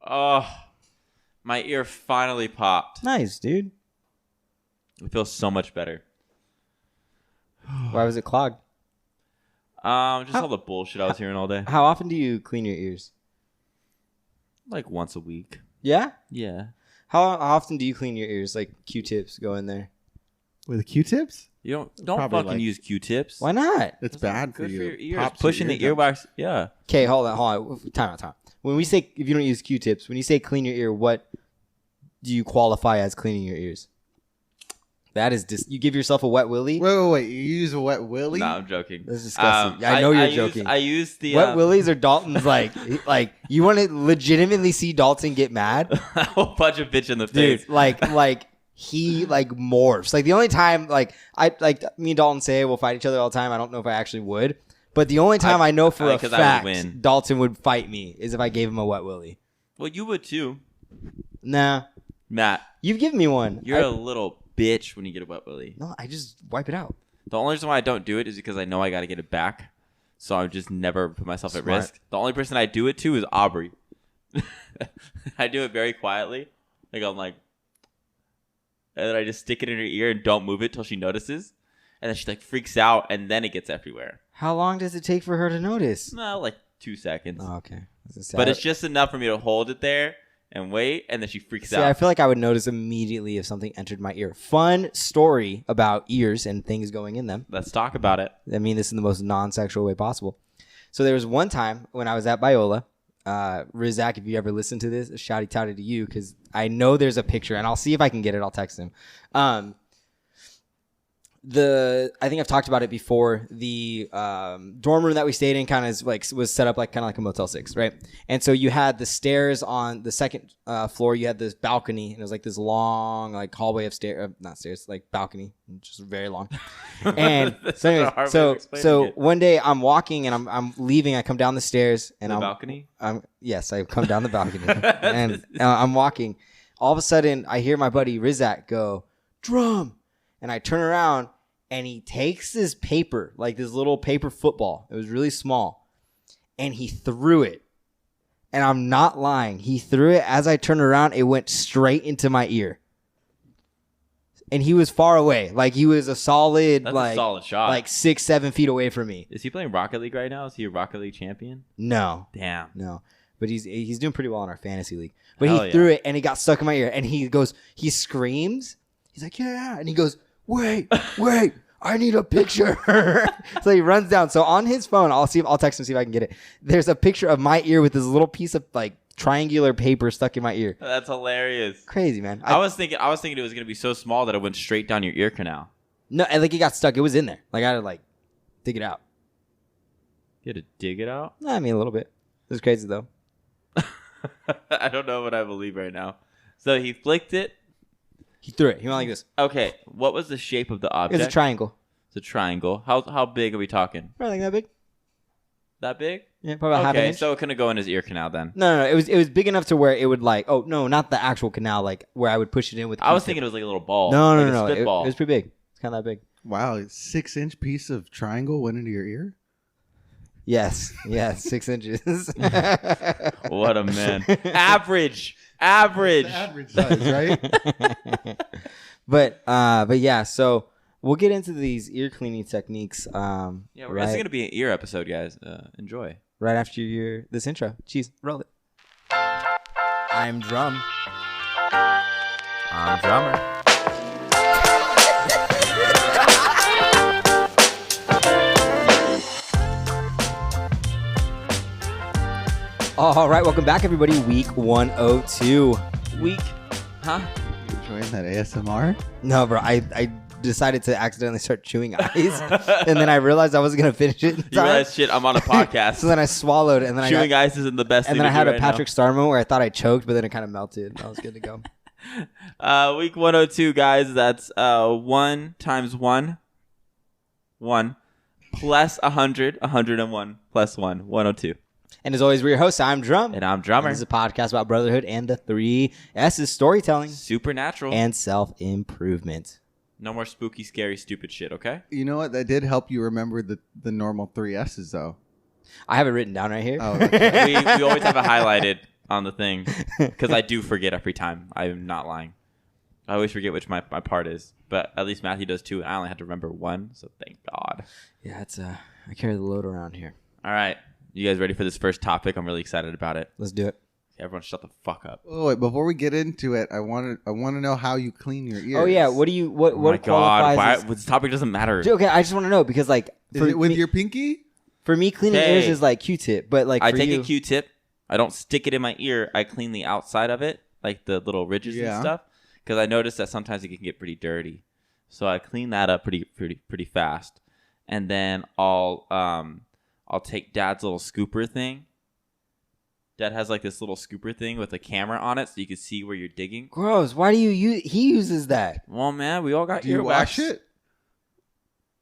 Oh, my ear finally popped. Nice, dude. It feels so much better. Why was it clogged? Just all the bullshit I was hearing all day. How often do you clean your ears? Like once a week. Yeah? Yeah. How often do you clean your ears? Like Q-tips go in there. With Q-tips? You don't Probably fucking use Q-tips. Why not? It's bad for Good you. for your ears. Pops Pushing your the eardrums. earwax. Yeah. Okay, hold on. Time out. When we say, if you don't use Q-tips, when you say clean your ear, what do you qualify as cleaning your ears? That is you give yourself a wet willy? Wait. You use a wet willy? No, I'm joking. That's disgusting. I know you're joking. I use the... Wet willies or Dalton's like you want to legitimately see Dalton get mad? I will punch a bitch in the face. Dude, he morphs. Like the only time me and Dalton say we'll fight each other all the time. I don't know if I actually would. But the only time I know for a fact Dalton would fight me is if I gave him a wet willy. Well, you would too. Nah. Matt. You've given me one. You're a little bitch when you get a wet willy. No, I just wipe it out. The only reason why I don't do it is because I know I got to get it back. So I just never put myself at risk. The only person I do it to is Aubrey. I do it very quietly. Like I'm like, and then I just stick it in her ear and don't move it till she notices. And then she like freaks out and then it gets everywhere. How long does it take for her to notice? No, like 2 seconds. Oh, okay. But it's just enough for me to hold it there and wait, and then she freaks out. I feel like I would notice immediately if something entered my ear. Fun story about ears and things going in them. Let's talk about it. I mean this in the most non-sexual way possible. So there was one time when I was at Biola. Rizak, if you ever listen to this, shouty touty to you because I know there's a picture, and I'll see if I can get it. I'll text him. I think I've talked about it before. The dorm room that we stayed in kind of was set up kind of like a Motel 6, right? And so you had the stairs on the second floor. You had this balcony, and it was like this long hallway of stairs, not stairs, like balcony, just very long. And so one day I'm walking and I'm leaving. I come down the stairs and balcony. Yes, I come down the balcony and I'm walking. All of a sudden, I hear my buddy Rizak go, "Drumm." And I turn around, and he takes this paper, like this little paper football. It was really small. And he threw it. And I'm not lying. He threw it. As I turned around, it went straight into my ear. And he was far away. Like, he was a solid, a solid shot. Like 6-7 feet away from me. Is he playing Rocket League right now? Is he a Rocket League champion? No. Damn. No. But he's doing pretty well in our fantasy league. But he threw it, and it got stuck in my ear. And he screams. He's like, yeah. And he goes, wait, I need a picture. So he runs down. So on his phone, I'll text him, see if I can get it. There's a picture of my ear with this little piece of triangular paper stuck in my ear. That's hilarious. Crazy, man. I was thinking it was going to be so small that it went straight down your ear canal. No, and it got stuck. It was in there. I had to dig it out. You had to dig it out? I mean, a little bit. It was crazy though. I don't know what I believe right now. So he flicked it. He threw it. He went like this. Okay. What was the shape of the object? It was a triangle. It's a triangle. How big are we talking? Probably that big. That big? Yeah, probably about half an inch. So it couldn't go in his ear canal then. No. It was big enough to where it would oh no, not the actual canal, where I would push it in with. I was thinking it was like a little ball. No. A spitball. It was pretty big. It's kind of that big. Wow, 6-inch piece of triangle went into your ear? Yes, 6 inches. What a man. Average. Average size, right? But yeah, so we'll get into these ear cleaning techniques. This is going to be an ear episode, guys. Enjoy. Right after this intro. Cheese, roll it. I'm Drumm. I'm Drummer. All right, welcome back, everybody. Week 102. Huh? You enjoying that ASMR? No, bro. I decided to accidentally start chewing ice, and then I realized I wasn't gonna finish it. You realized, shit, I'm on a podcast. So then I swallowed, and then chewing ice isn't the best. And thing then I had a Patrick Star moment where I thought I choked, but then it kind of melted. I was good to go. Week 102, guys. That's 1 times 1, 1 plus 100, 101 plus 1, 102. And as always, we're your hosts. I'm Drumm. And I'm Drummer. And this is a podcast about brotherhood and the 3 S's: storytelling, supernatural, and self-improvement. No more spooky, scary, stupid shit, okay? You know what? That did help you remember the normal 3 S's, though. I have it written down right here. Oh, okay. we always have it highlighted on the thing because I do forget every time. I'm not lying. I always forget which my part is, but at least Matthew does too. I only had to remember one, so thank God. Yeah, I carry the load around here. All right, you guys ready for this first topic? I'm really excited about it. Let's do it. Everyone, shut the fuck up. Oh, wait, before we get into it, I want to know how you clean your ears. Oh yeah, what Oh my qualifies? God, this topic doesn't matter. Okay, I just want to know because like Is it with your pinky? for me, cleaning ears is like Q-tip, but like I for take you, a Q-tip. I don't stick it in my ear. I clean the outside of it, like the little ridges and stuff, because I noticed that sometimes it can get pretty dirty. So I clean that up pretty fast, and then I'll take Dad's little scooper thing. Dad has like this little scooper thing with a camera on it, so you can see where you're digging. Gross. Why do you use? He uses that. Well, man, we all got Do you earwax. wash it?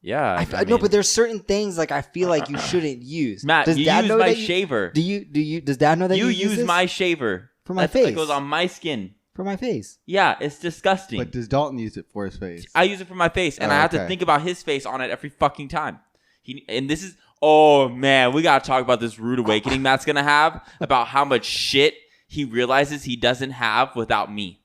Yeah, I know, but there's certain things like I feel like you shouldn't use. Matt, does you Dad use know my that shaver. Do you? Does Dad know that You use this? my shaver for my face? It goes on my skin. For my face. Yeah, it's disgusting. But does Dalton use it for his face? I use it for my face, and I have to okay. think about his face on it every fucking time. This is, oh man, we gotta talk about this rude awakening Matt's gonna have about how much shit he realizes he doesn't have without me.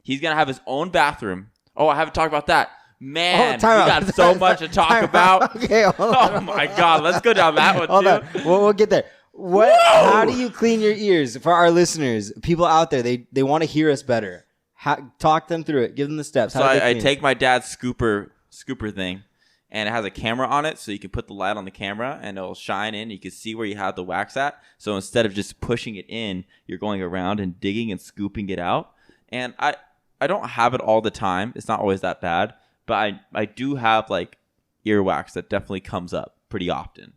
He's gonna have his own bathroom. Oh, I haven't talked about that. Man, we got so much to talk about. Okay, hold on. Oh my God, let's go down that one Hold too. on. We'll get there. How do you clean your ears? For our listeners, people out there, they want to hear us better. Talk them through it. Give them the steps. So I take my dad's scooper thing, and it has a camera on it, so you can put the light on the camera, and it'll shine in. You can see where you have the wax at. So instead of just pushing it in, you're going around and digging and scooping it out. And I don't have it all the time. It's not always that bad, but I do have like earwax that definitely comes up pretty often.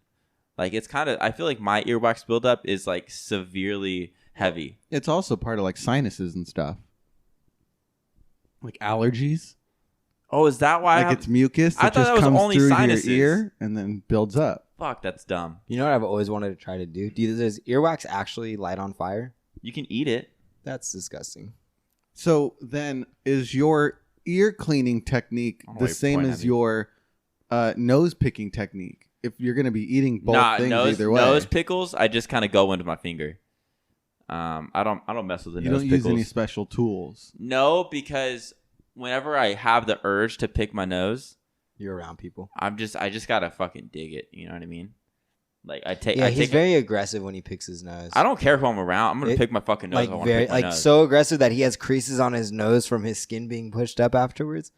Like it's kind of, I feel like my earwax buildup is like severely heavy. It's also part of like sinuses and stuff. Like allergies. Oh, is that why? Like it's mucus I that thought just that was comes only through sinuses. your ear and then builds up. Fuck, that's dumb. You know what I've always wanted to try to do? Does earwax actually light on fire? You can eat it. That's disgusting. So then is your ear cleaning technique the same as your nose picking technique? If you're going to be eating both things either way. Nose pickles, I just kind of go into my finger. I don't mess with the you nose don't pickles. use any special tools. No, because whenever I have the urge to pick my nose, You're around people. I just gotta fucking dig it. You know what I mean? Like He's very aggressive when he picks his nose. I don't care who I'm around. I'm gonna pick my fucking nose. Like if I wanna pick my nose. so aggressive that he has creases on his nose from his skin being pushed up afterwards.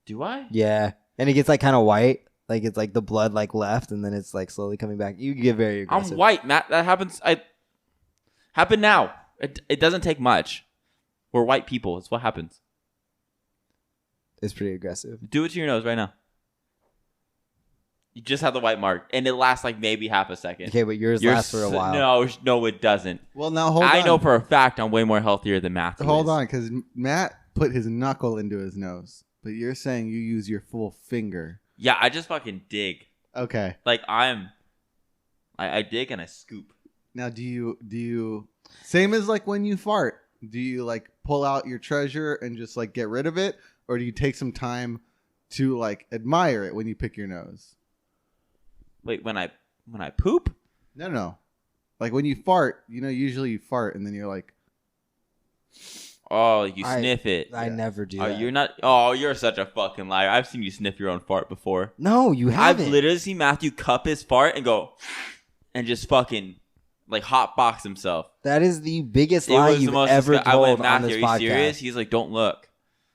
Do I? Yeah, and it gets like kind of white. Like it's like the blood like left, and then it's like slowly coming back. You get very aggressive. I'm white, Matt. That happens. Happen now. It doesn't take much. We're white people. It's what happens. It's pretty aggressive. Do it to your nose right now. You just have the white mark, and it lasts like maybe half a second. Okay, but yours lasts for a while. No, it doesn't. Well, now hold on. I know for a fact I'm way more healthier than Matthew. Hold on, because Matt put his knuckle into his nose, but you're saying you use your full finger. Yeah, I just fucking dig. Okay. Like I dig and I scoop. Now, do you same as like when you fart? Do you like pull out your treasure and just like get rid of it, or do you take some time to like admire it when you pick your nose? Wait, when I poop? No. Like when you fart, usually you fart and then you're like, oh, you sniff it. I never do that. You're not. Oh, you're such a fucking liar. I've seen you sniff your own fart before. No, you haven't. I've literally seen Matthew cup his fart and go, and just fucking like hotbox himself. That is the biggest lie you've ever told I went, on Matthew, this are you podcast. serious? He's like, don't look.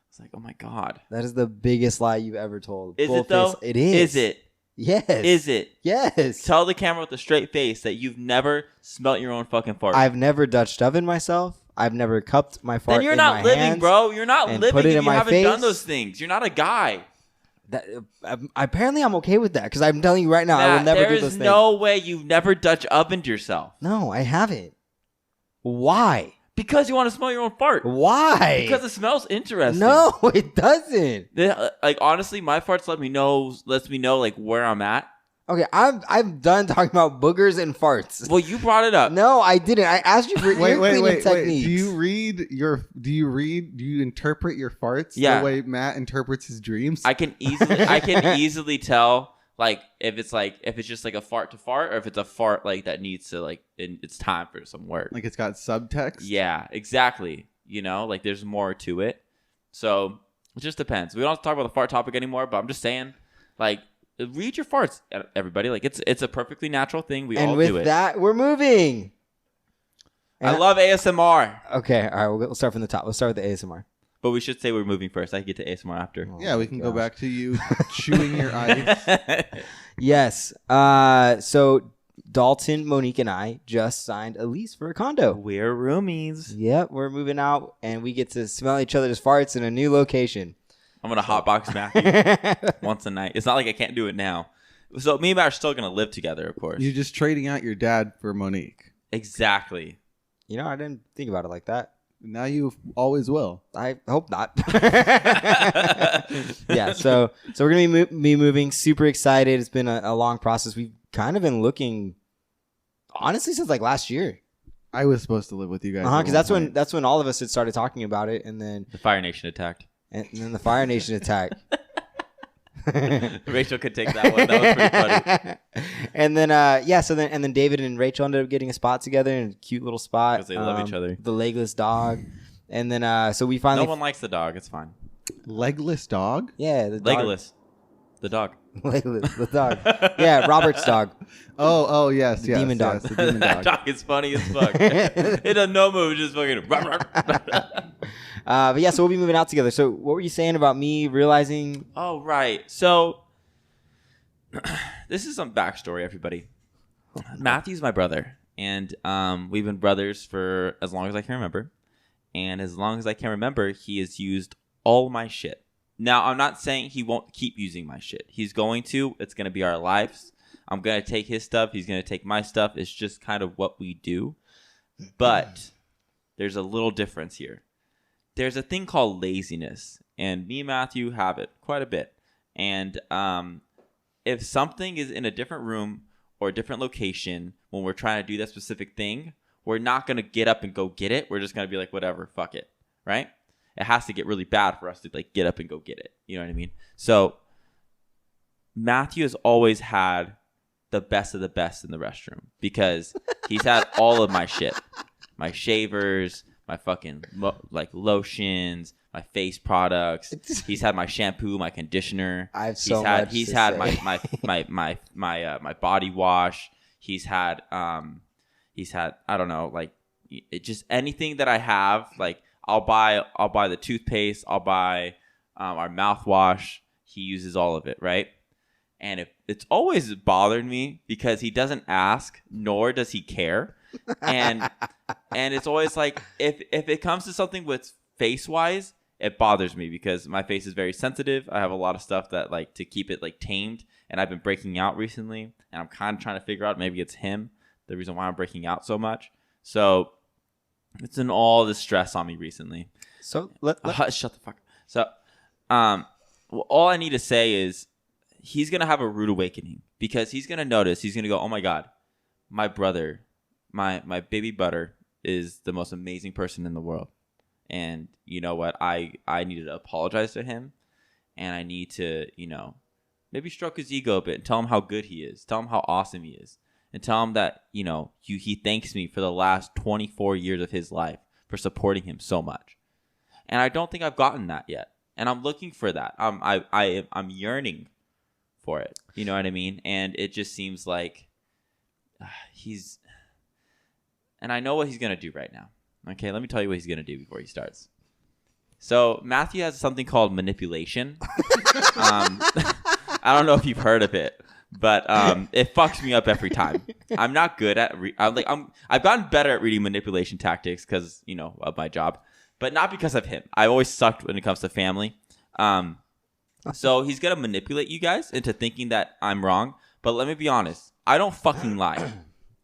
It's like, oh my God. That is the biggest lie you've ever told. Is it though? It is. Is it? Yes. Is it? Yes. Tell the camera with a straight face that you've never smelt your own fucking fart. I've never Dutch oven myself. I've never cupped my fart. Then you're in not my living, hands bro. You're not and living put it if in you my haven't face. done those things. You're not a guy. Apparently, I'm okay with that because I'm telling you right now, I will never do those things. There is no way you've never Dutch ovened yourself. No, I haven't. Why? Because you want to smell your own fart. Why? Because it smells interesting. No, it doesn't. Like honestly, my farts lets me know like where I'm at. Okay, I'm done talking about boogers and farts. Well, you brought it up. No, I didn't. I asked you for ear cleaning techniques. Do you interpret your farts Yeah. the way Matt interprets his dreams? I can easily tell Like if it's just like a fart to fart, or if it's a fart like that needs to like it's time for some work. Like it's got subtext. Yeah, exactly. You know, like there's more to it. So it just depends. We don't have to talk about the fart topic anymore, but I'm just saying, like, read your farts, everybody. Like it's a perfectly natural thing. We all do it. And with that, we're moving. I love ASMR. Okay, all right. We'll start from the top. We'll start with the ASMR. But we should say we're moving first. I can get to ASMR after. Yeah, we can go back to you chewing your ice. Yes. So Dalton, Monique, and I just signed a lease for a condo. We're roomies. Yep, we're moving out, and we get to smell each other's farts in a new location. I'm gonna hotbox Matthew once a night. It's not like I can't do it now. So me and Matt are still gonna live together, of course. You're just trading out your dad for Monique. Exactly. You know, I didn't think about it like that. Now you always will. I hope not. Yeah, so we're gonna be moving. Super excited. It's been a long process. We've kind of been looking, honestly, since like last year. I was supposed to live with you guys. Because that's when all of us had started talking about it, and then The Fire Nation attacked. and then the Fire Nation attacked. Rachel could take that one. That was pretty funny. And then then David and Rachel ended up getting a spot together in a cute little spot. Because they love each other. The legless dog. And then so we finally No one likes the dog. It's fine. Legless dog? Yeah, the dog. Legolas. The dog. Legless, the dog. Yeah, Robert's dog. Oh yes, The yes, demon dog. yes, the demon That dog. dog is funny as fuck. It does no move. Just fucking. But yeah, so we'll be moving out together. So what were you saying about me realizing? Oh, right. So this is some backstory, everybody. Matthew's my brother, and we've been brothers for as long as I can remember. And as long as I can remember, he has used all my shit. Now, I'm not saying he won't keep using my shit. He's going to. It's going to be our lives. I'm going to take his stuff. He's going to take my stuff. It's just kind of what we do. But there's a little difference here. There's a thing called laziness, and me and Matthew have it quite a bit. And if something is in a different room or a different location when we're trying to do that specific thing, we're not going to get up and go get it. We're just going to be like, whatever, fuck it, right? It has to get really bad for us to like get up and go get it. You know what I mean? So Matthew has always had the best of the best in the restroom because he's had all of my shit, my shavers, my fucking like lotions, my face products. He's had my shampoo, my conditioner. He's had my body wash. He's had I don't know, like it just anything that I have. Like I'll buy the toothpaste. I'll buy our mouthwash. He uses all of it, right? And it's always bothered me because he doesn't ask, nor does he care. And it's always like if it comes to something with face wise, it bothers me because my face is very sensitive. I have a lot of stuff that like to keep it like tamed, and I've been breaking out recently, and I'm kind of trying to figure out maybe it's him, the reason why I'm breaking out so much. So it's in all the stress on me recently. So shut the fuck up. So well, all I need to say is he's gonna have a rude awakening because he's gonna notice. He's gonna go, oh my god, my brother. My baby butter is the most amazing person in the world. And you know what? I needed to apologize to him. And I need to, maybe stroke his ego a bit and tell him how good he is. Tell him how awesome he is. And tell him that, he thanks me for the last 24 years of his life for supporting him so much. And I don't think I've gotten that yet. And I'm looking for that. I'm yearning for it. You know what I mean? And it just seems like he's... And I know what he's going to do right now. Okay, let me tell you what he's going to do before he starts. So Matthew has something called manipulation. I don't know if you've heard of it, but it fucks me up every time. I'm not good at I've gotten better at reading manipulation tactics because, of my job, but not because of him. I've always sucked when it comes to family. So he's going to manipulate you guys into thinking that I'm wrong. But let me be honest. I don't fucking lie.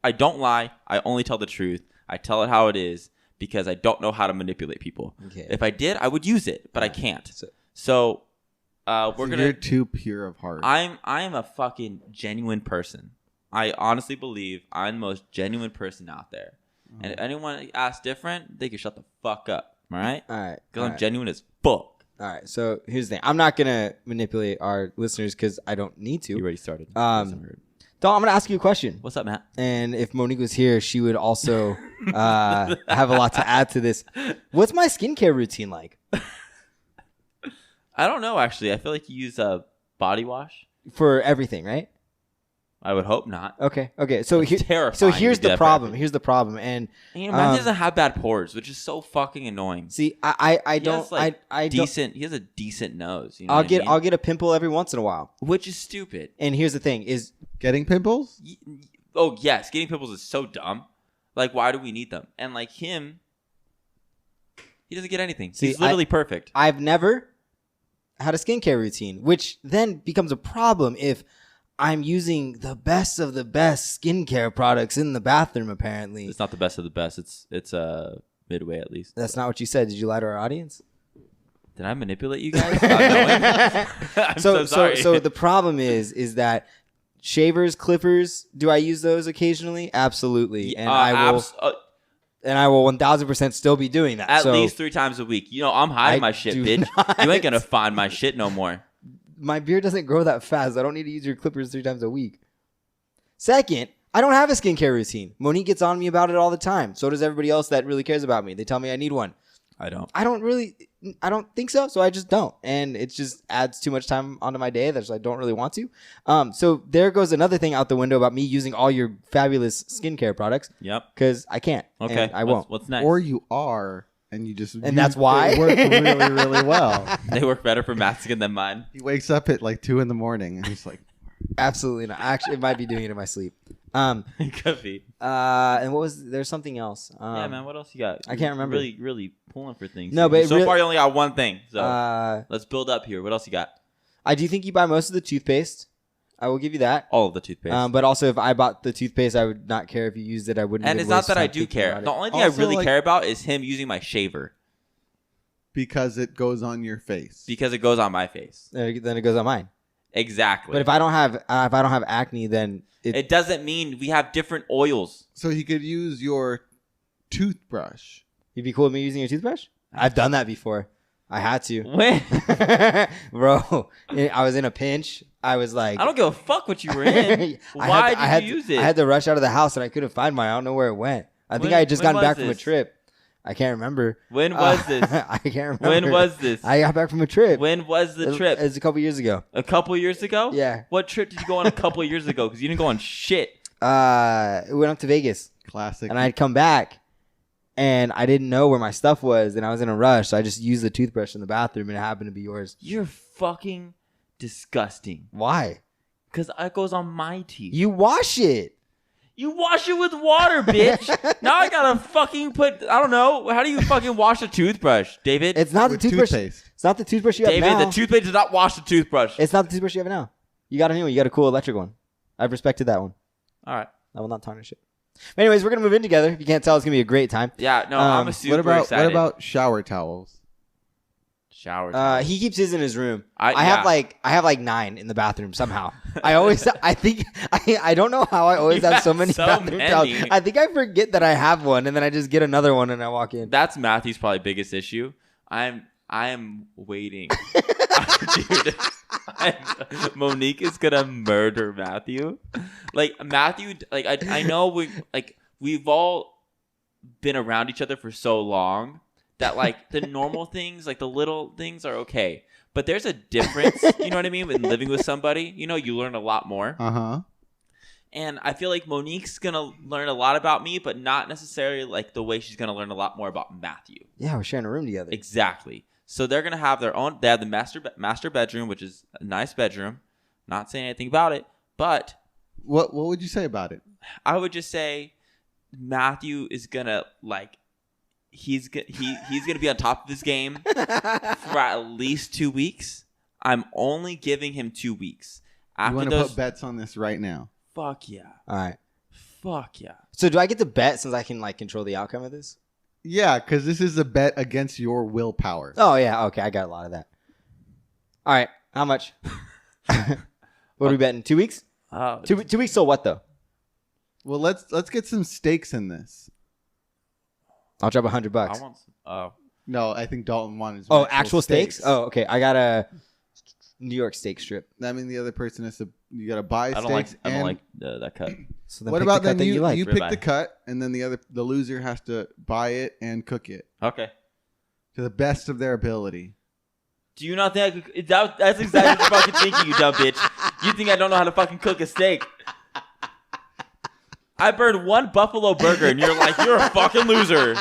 I don't lie. I only tell the truth. I tell it how it is because I don't know how to manipulate people. Okay. If I did, I would use it, but I can't. So you're too pure of heart. I am a fucking genuine person. I honestly believe I'm the most genuine person out there. And if anyone asks different, they can shut the fuck up. All right? All right. Because I'm genuine as fuck. All right. So here's the thing. I'm not gonna manipulate our listeners because I don't need to. You already started. Dawn, I'm gonna ask you a question. What's up, Matt? And if Monique was here, she would also have a lot to add to this. What's my skincare routine like? I don't know, actually. I feel like you use a body wash. For everything, right? I would hope not. Okay. So terrifying. So here's to do the that for problem. everything. Here's the problem. And Matt doesn't have bad pores, which is so fucking annoying. see, I He don't. has, like, I don't. decent. He has a decent nose. You know I'll what I mean? I'll get a pimple every once in a while. Which is stupid. And here's the thing: is Getting pimples? Oh yes, getting pimples is so dumb. Like, why do we need them? And like him, he doesn't get anything. See, He's literally perfect. I've never had a skincare routine, which then becomes a problem if I'm using the best of the best skincare products in the bathroom. Apparently, It's not the best of the best. It's midway at least. that's not what you said. Did you lie to our audience? Did I manipulate you guys? Not knowing? I'm so sorry. So the problem is that shavers, clippers, do I use those occasionally? Absolutely, and I will 1000% still be doing that. At So least 3 times a week. You know, I'm hiding my shit, do bitch. not. You ain't gonna find my shit no more. my beard doesn't grow that fast. I don't need to use your clippers 3 times a week. Second, I don't have a skincare routine. Monique gets on me about it all the time. So does everybody else that really cares about me. They tell me I need one. I don't. I don't think so. So I just don't. And it just adds too much time onto my day that I don't really want to. So there goes another thing out the window about me using all your fabulous skincare products. Yep. Because I can't. Okay. I won't. What's next? Or you are, and you just And that's why? they work really, really well. They work better for Matt's skin than mine. He wakes up at like 2 a.m. and he's like, Absolutely not. Actually, it might be doing it in my sleep. It could be. And there's something else. Yeah, man. What else you got? I can't remember. Really, really pulling for things. No, here. but so far you only got one thing. So I let's build up here. What else you got? do think you buy most of the toothpaste. I will give you that. All of the toothpaste. But also, if I bought the toothpaste, I would not care if you used it. I wouldn't. And even it's not waste that I time do thinking care. about The it. only thing Also, I really like- care about is him using my shaver because it goes on your face. because it goes on my face. Then it goes on mine. Exactly. But if I don't have acne, then it doesn't mean we have different oils. So he could use your toothbrush. you'd be cool with me using your toothbrush. I've done that before. I had to, When? bro. I was in a pinch. I was like, I don't give a fuck what you were in. Why did you use it? I had to rush out of the house and I couldn't find mine. I don't know where it went. I think When- I had just when gotten was back from a this? trip. I can't remember. When was this? I can't remember. When was this? I got back from a trip. When was the trip? It's a couple years ago. A couple years ago? Yeah. What trip did you go on a couple years ago? Because you didn't go on shit. We went up to Vegas Classic. and I'd come back and I didn't know where my stuff was and I was in a rush. So I just used the toothbrush in the bathroom and it happened to be yours. You're fucking disgusting. Why? Because it goes on my teeth. You wash it. You wash it with water, bitch. Now I gotta fucking put. I don't know. How do you fucking wash a toothbrush, David? It's not the With toothbrush. toothpaste. It's not the toothbrush you have David, now. the toothpaste does not wash the toothbrush. It's not the toothbrush you have now. You got a new one. You got a cool electric one. I've respected that one. All right. I will not tarnish it. Anyways, we're gonna move in together. If you can't tell, it's gonna be a great time. Yeah. No, I'm a super What excited. about shower towels? shower? He keeps his in his room. I have like 9 in the bathroom somehow. I don't know how I always You have so have many so bathroom many. towels. I think I forget that I have one and then I just get another one and I walk in. That's Matthew's probably biggest issue. I am waiting. Dude, Monique is gonna murder Matthew. Like Matthew, like I know we've all been around each other for so long that like the normal things, like the little things are okay. But there's a difference, you know what I mean, when living with somebody. You know, you learn a lot more. Uh-huh. And I feel like Monique's going to learn a lot about me, but not necessarily like the way she's going to learn a lot more about Matthew. Yeah, we're sharing a room together. Exactly. So they're going to have their own, they have the master bedroom, which is a nice bedroom. Not saying anything about it, but What would you say about it? I would just say Matthew is going to like, he's going to be on top of his game for at least 2 weeks. I'm only giving him 2 weeks. You want to put bets on this right now? Fuck yeah. All right. Fuck yeah. So do I get to bet since I can like control the outcome of this? Yeah, because this is a bet against your willpower. Oh yeah, okay, I got a lot of that. All right, how much? What are we betting? 2 weeks? 2 weeks till what though? Well, let's get some stakes in this. I'll drop $100. I want some, No, I think Dalton wanted. Oh, actual steaks? Oh, okay. I got a New York steak strip. That means the other person has to. You got to buy I steaks. don't like that cut. So then What pick about the cut then that you like? you pick Ribeye. the cut, and then the loser has to buy it and cook it Okay. to the best of their ability. Do you not think I could? That's exactly what you're fucking thinking, you dumb bitch. You think I don't know how to fucking cook a steak? I burned one buffalo burger, and you're like, you're a fucking loser.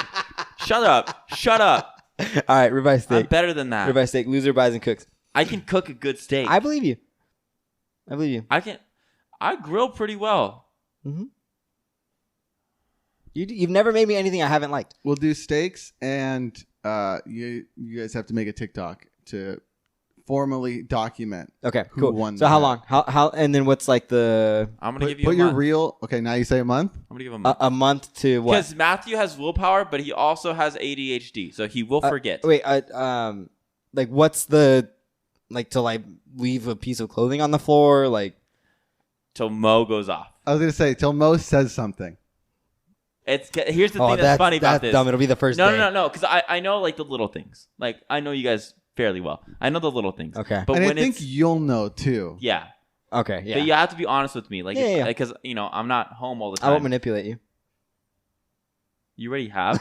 Shut up. Shut up. All right, ribeye steak. I'm better than that. Ribeye steak. Loser buys and cooks. I can cook a good steak. I believe you. I believe you. I grill pretty well. Mm-hmm. You've never made me anything I haven't liked. We'll do steaks, and you guys have to make a TikTok to formally document. Okay, Who cool. won So how that? long? How? And then what's like the I'm gonna give you Put a your month. real. Okay, now you say a month. I'm gonna give him a month. a month to what? Because Matthew has willpower, but he also has ADHD, so he will forget. Wait, like what's the like to like leave a piece of clothing on the floor? Like Till Mo goes off. I was gonna say till Mo says something. Here's the thing that's funny about this. Dumb. It'll be the first day. No. Because I know like the little things. Like I know you guys fairly well. I know the little things. Okay. But And when I think it's you'll know too. yeah, Okay. Yeah. but you have to be honest with me. Like Yeah. because I'm not home all the I won't time. manipulate you. You already have.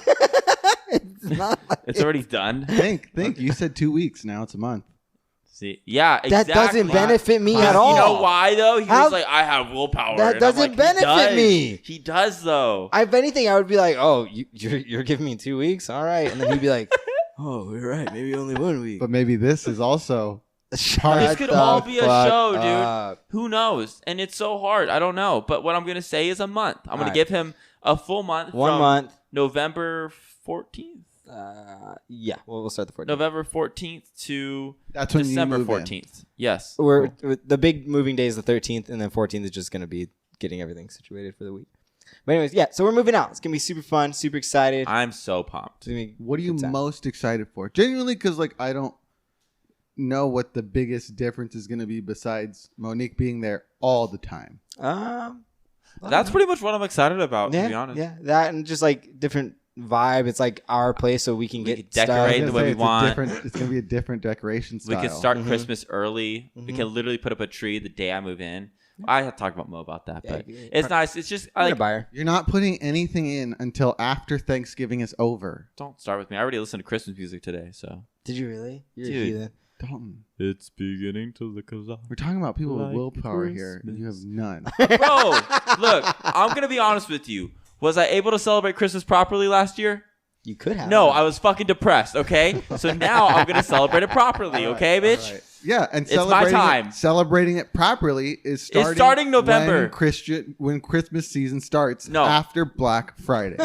It's not. Like It's already done. Think. You said 2 weeks. Now it's a month. See, yeah, that exactly. doesn't benefit me at all. You know why though? He How- was like, I have willpower. That And I'm doesn't like, benefit he does. me. He does though. If anything, I would be like, "Oh, you're giving me 2 weeks, all right," and then he'd be like, "Oh, you're right, maybe only 1 week." But maybe this is also. Shut This could the all be a fuck show, dude. up. Who knows? And it's so hard. I don't know. But what I'm gonna say is a month. I'm gonna Alright. give him a full month. 1 from month. November 14th. Yeah, we'll start the 14th. November 14th to That's when December you move 14th. Yes. We're the big moving day is the 13th, and then 14th is just gonna be getting everything situated for the week. But anyways, yeah. So we're moving out. It's gonna be super fun, super excited. I'm so pumped. It's gonna be What are you good time. most excited for? Genuinely, because like I don't know what the biggest difference is going to be besides Monique being there all the time. That's pretty much what I'm excited about, yeah, to be honest. Yeah, that and just like different vibe. It's like our place, so we can We get could decorate stuff. the way we want. It's going to be a different decoration We style. could start Mhm. Christmas early. We Mhm. can literally put up a tree the day I move in. I have to talk about Mo about that, Yeah, but yeah. it's nice. It's just I'm like, gonna buy her. You're not putting anything in until after Thanksgiving is over. don't start with me. I already listened to Christmas music today, so. Did you really? You're a Dude. heathen. Dalton, It's beginning to look as we're talking about people Like with willpower here. Christmas. You have none. Bro, look, I'm going to be honest with you. Was I able to celebrate Christmas properly last year? You could have. No, I was fucking depressed, okay? So now I'm going to celebrate it properly, All right, okay, bitch? all right. Yeah, and It's my time. Celebrating it properly is starting. starting November. when Christmas season starts. No. After Black Friday.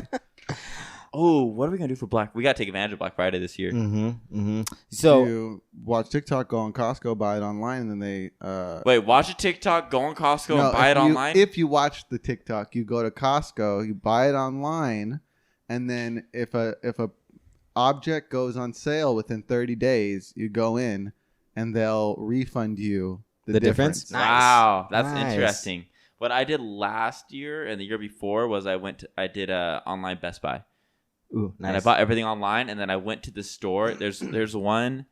Oh, what are we going to do for Black? We got to take advantage of Black Friday this year. Mm-hmm. Mm-hmm. So You watch TikTok, go on Costco, buy it online, and then they. Wait, watch a TikTok, go on Costco, No, and buy if it you- online? If you watch the TikTok, you go to Costco, you buy it online, and then if a object goes on sale within 30 days, you go in, and they'll refund you The difference? Nice. Wow, that's Nice. interesting. What I did last year and the year before was I did online Best Buy. ooh, nice. And I bought everything online, and then I went to the store. There's one,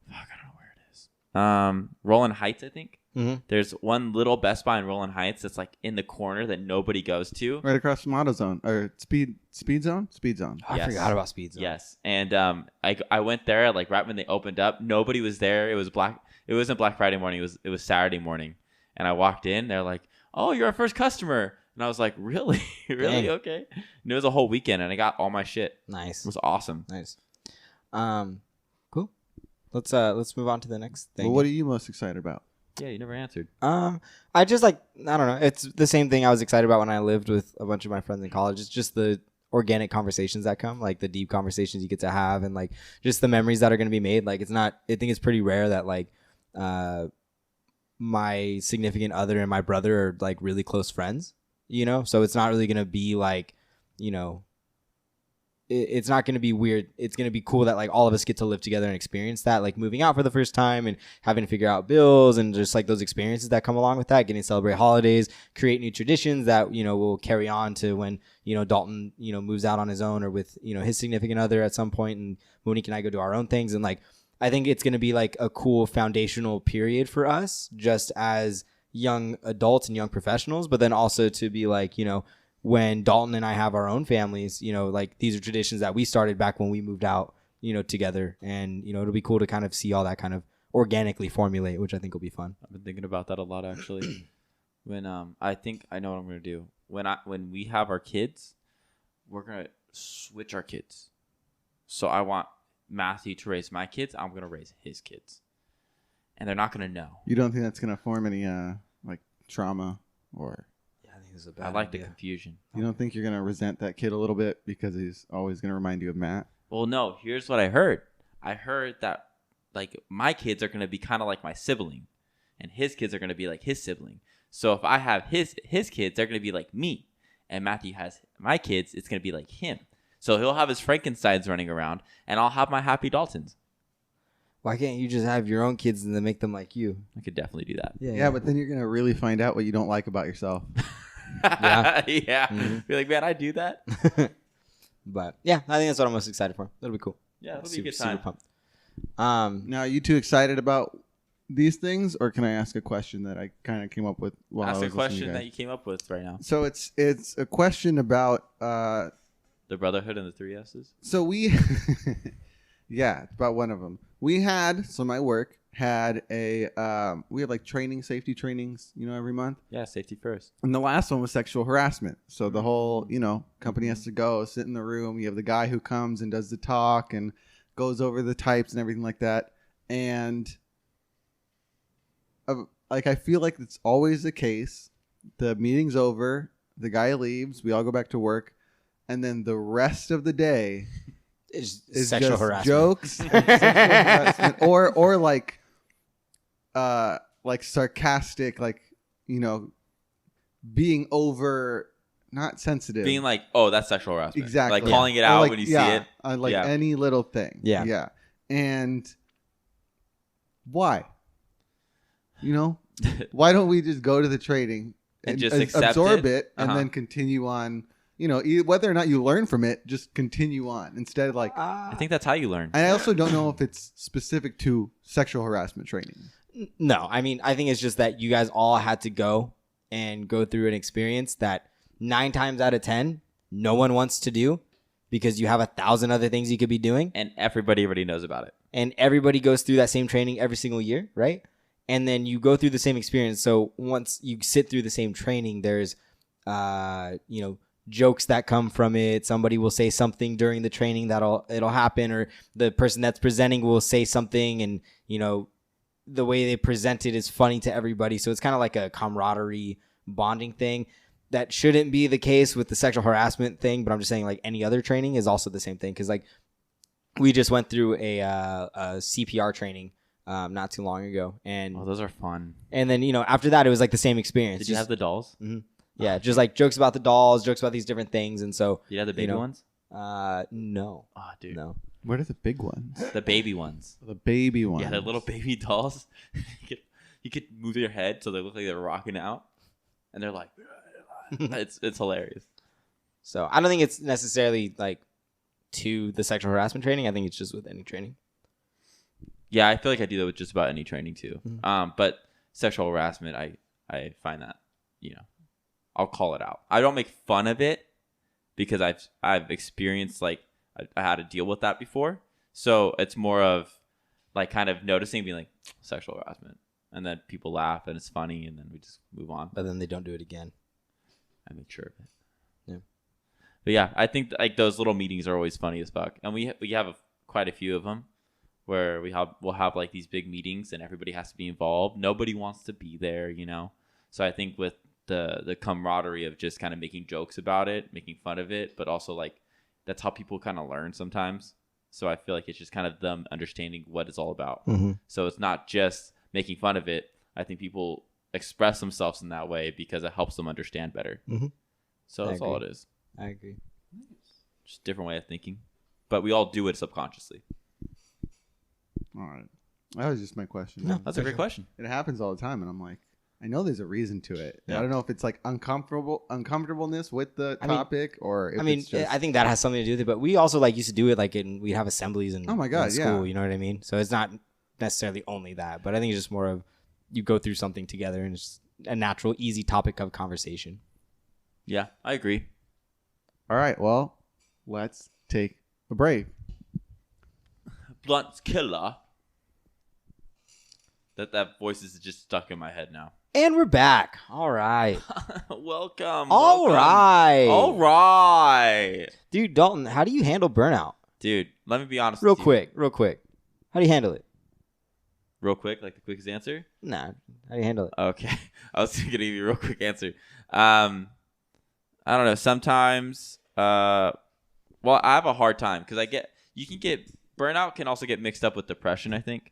fuck, I don't know where it is. Rolling Heights, I think. Mhm. There's one little Best Buy in Rolling Heights that's like in the corner that nobody goes to. Right across from AutoZone or Speed Zone. I Yes. forgot about Speed Zone. Yes, and I went there like right when they opened up. Nobody was there. It wasn't Black Friday morning. It was Saturday morning, and I walked in. They're like, "Oh, you're our first customer," and I was like, "Really, really? Dang. Okay." And it was a whole weekend, and I got all my shit. Nice. It was awesome. Nice. Cool. Let's move on to the next thing. Well, what are you most excited about? Yeah, you never answered. I just like I don't know. It's the same thing I was excited about when I lived with a bunch of my friends in college. It's just the organic conversations that come, like the deep conversations you get to have, and like just the memories that are going to be made. Like it's not. I think it's pretty rare that like my significant other and my brother are like really close friends. You know, so it's not really going to be like it's not going to be weird. It's going to be cool that like all of us get to live together and experience that, like moving out for the first time and having to figure out bills and just like those experiences that come along with that, getting to celebrate holidays, create new traditions that, you know, will carry on to when, you know, Dalton, you know, moves out on his own or with, you know, his significant other at some point, and Monique and I go do our own things. And like, I think it's going to be like a cool foundational period for us just as young adults and young professionals, but then also to be like, you know, when Dalton and I have our own families, you know, like these are traditions that we started back when we moved out, you know, together. And, you know, it'll be cool to kind of see all that kind of organically formulate, which I think will be fun. I've been thinking about that a lot, actually. When I think I know what I'm going to do. When we have our kids, we're going to switch our kids. So I want Matthew to raise my kids. I'm going to raise his kids. And they're not going to know. You don't think that's going to form any like trauma or... I like the confusion. You don't think you're going to resent that kid a little bit because he's always going to remind you of Matt? Well, no. Here's what I heard. I heard that like my kids are going to be kind of like my sibling, and his kids are going to be like his sibling. So if I have his kids, they're going to be like me, and Matthew has my kids, it's going to be like him. So he'll have his Frankensteins running around, and I'll have my Happy Daltons. Why can't you just have your own kids and then make them like you? I could definitely do that. Yeah, but then you're going to really find out what you don't like about yourself. Yeah. Mm-hmm. Be like, man, I do that. But yeah, I think that's what I'm most excited for. That'll be cool. Yeah, it'll be a good time. Super pumped. Now, are you too excited about these things, or can I ask a question that I kind of came up with while I was Ask a listening to question you that guys? you came up with right now. So it's a question about The Brotherhood and the 3 S's. so we yeah, it's about one of them. We had my work had a we have like safety trainings, you know, every month. Yeah, safety first. And the last one was sexual harassment. So the whole, you know, company has to go sit in the room. You have the guy who comes and does the talk and goes over the types and everything like that. And like, I feel like it's always the case. The meeting's over. The guy leaves. We all go back to work. And then the rest of the day It's is sexual just harassment. jokes and sexual harassment, or like sarcastic, like, you know, being over, not sensitive, Being like, oh, that's sexual harassment. exactly, Like calling it Or out like, when you see yeah, it. like Yeah. any little thing. Yeah. And why? You know, why don't we just go to the training And just accept absorb it? and then continue on? You know, whether or not you learn from it, just continue on instead of like. I think that's how you learn. I also don't know if it's specific to sexual harassment training. No, I mean, I think it's just that you guys all had to go through an experience that 9 times out of 10, no one wants to do because you have 1,000 other things you could be doing. And everybody already knows about it. And everybody goes through that same training every single year, right? And then you go through the same experience. So once you sit through the same training, there's, you know, jokes that come from it. Somebody will say something during the training it'll happen, or the person that's presenting will say something, and, you know, the way they present it is funny to everybody. So it's kind of like a camaraderie bonding thing. That shouldn't be the case with the sexual harassment thing, but I'm just saying like any other training is also the same thing. Cause like we just went through a CPR training not too long ago. And Oh, those are fun. and then, you know, after that, it was like the same experience. Did you have the dolls? Yeah, just like jokes about the dolls, jokes about these different things. And so, Did you have the baby know, ones? no. Oh, dude. No. What are the big ones? The baby ones. The baby ones. Yeah, the little baby dolls. you could move their head so they look like they're rocking out. And they're like, it's hilarious. So I don't think it's necessarily like to the sexual harassment training. I think it's just with any training. Yeah, I feel like I do that with just about any training too. Mm-hmm. But sexual harassment, I find that, you know, I'll call it out. I don't make fun of it because I've experienced, like, I had to deal with that before. So it's more of like kind of noticing, being like, sexual harassment. And then people laugh and it's funny, and then we just move on. But then they don't do it again. I make sure of it. Yeah. But yeah, I think like those little meetings are always funny as fuck. And we have quite a few of them where we'll have like these big meetings and everybody has to be involved. Nobody wants to be there, you know? So I think with the camaraderie of just kind of making jokes about it, making fun of it, but also like that's how people kind of learn sometimes. So I feel like it's just kind of them understanding what it's all about. Mm-hmm. So it's not just making fun of it. I think people express themselves in that way because it helps them understand better. Mm-hmm. So that's all it is. I agree. Just a different way of thinking. But we all do it subconsciously. All right. That was just my question. No, That's a great question. It happens all the time, and I'm like, I know there's a reason to it. Yeah. I don't know if it's like uncomfortableness with the topic, or if it's just... I think that has something to do with it. But we also like used to do it like we'd have assemblies in, Oh my God, in school. yeah. You know what I mean? So it's not necessarily only that, but I think it's just more of you go through something together and it's a natural, easy topic of conversation. Yeah, I agree. All right, well, let's take a break. Blunt's killer. That voice is just stuck in my head now. And we're back. All right. Welcome. All right. All right. Dude, Dalton, how do you handle burnout? Dude, let me be honest Real with you. quick. How do you handle it? Real quick, like the quickest answer? Nah. How do you handle it? Okay. I was going to give you a real quick answer. I don't know. Sometimes, well, I have a hard time because burnout can also get mixed up with depression, I think.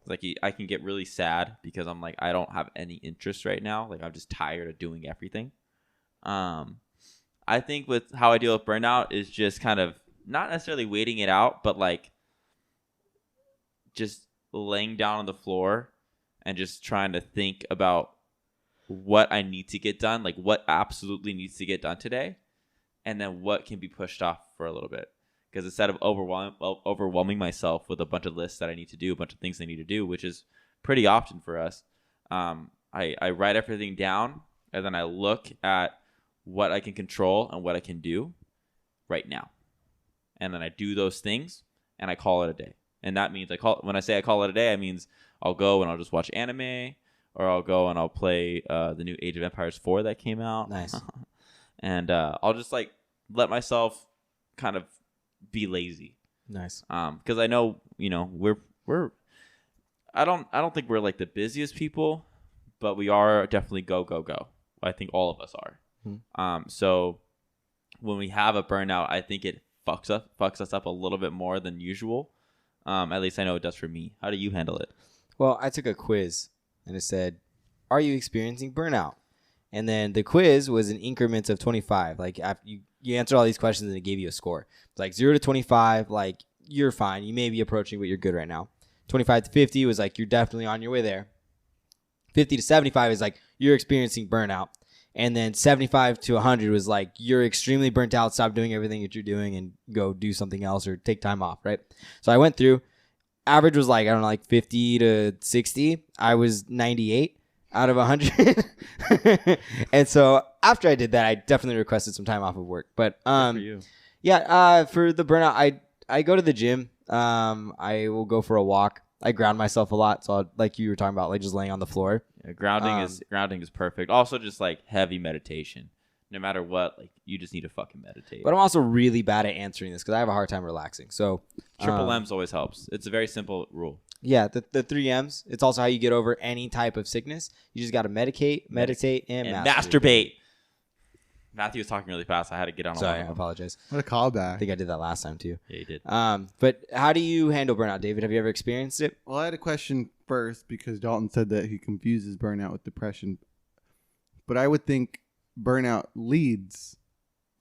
Like I can get really sad because I'm like, I don't have any interest right now. Like I'm just tired of doing everything. I think with how I deal with burnout is just kind of not necessarily waiting it out, but like just laying down on the floor and just trying to think about what I need to get done, like what absolutely needs to get done today, and then what can be pushed off for a little bit. Because instead of overwhelming myself with a bunch of lists that I need to do, a bunch of things I need to do, which is pretty often for us, I write everything down and then I look at what I can control and what I can do right now. And then I do those things and I call it a day. And that means when I say I call it a day, it means I'll go and I'll just watch anime, or I'll go and I'll play the new Age of Empires 4 that came out. Nice. And I'll just like let myself kind of be lazy. Nice. Because I know, we're I don't think we're like the busiest people, but we are definitely go. I think all of us are. So when we have a burnout, I think it fucks us up a little bit more than usual. At least I know it does for me. How do you handle it? Well, I took a quiz and it said, "Are you experiencing burnout?" And then the quiz was in increments of 25. Like after you answered all these questions and it gave you a score. It's like 0 to 25, like you're fine. You may be approaching, but you're good right now. 25 to 50 was like you're definitely on your way there. 50 to 75 is like you're experiencing burnout. And then 75 to 100 was like you're extremely burnt out. Stop doing everything that you're doing and go do something else or take time off, right? So I went through. Average was like, I don't know, like 50 to 60. I was 98 out of 100. And so after I did that, I definitely requested some time off of work. But For you. yeah, for the burnout, I go to the gym. I will go for a walk. I ground myself a lot. So like you were talking about, like just laying on the floor. Yeah, grounding is perfect. Also, just like heavy meditation. No matter what, like you just need to fucking meditate. But I'm also really bad at answering this because I have a hard time relaxing. So Triple M's always helps. It's a very simple rule. Yeah, the 3 M's. It's also how you get over any type of sickness. You just got to meditate, and masturbate. Matthew was talking really fast. I had to get on. Sorry, I apologize. What a callback. I think I did that last time too. Yeah, you did. But how do you handle burnout, David? Have you ever experienced it? Well, I had a question first because Dalton said that he confuses burnout with depression. But I would think burnout leads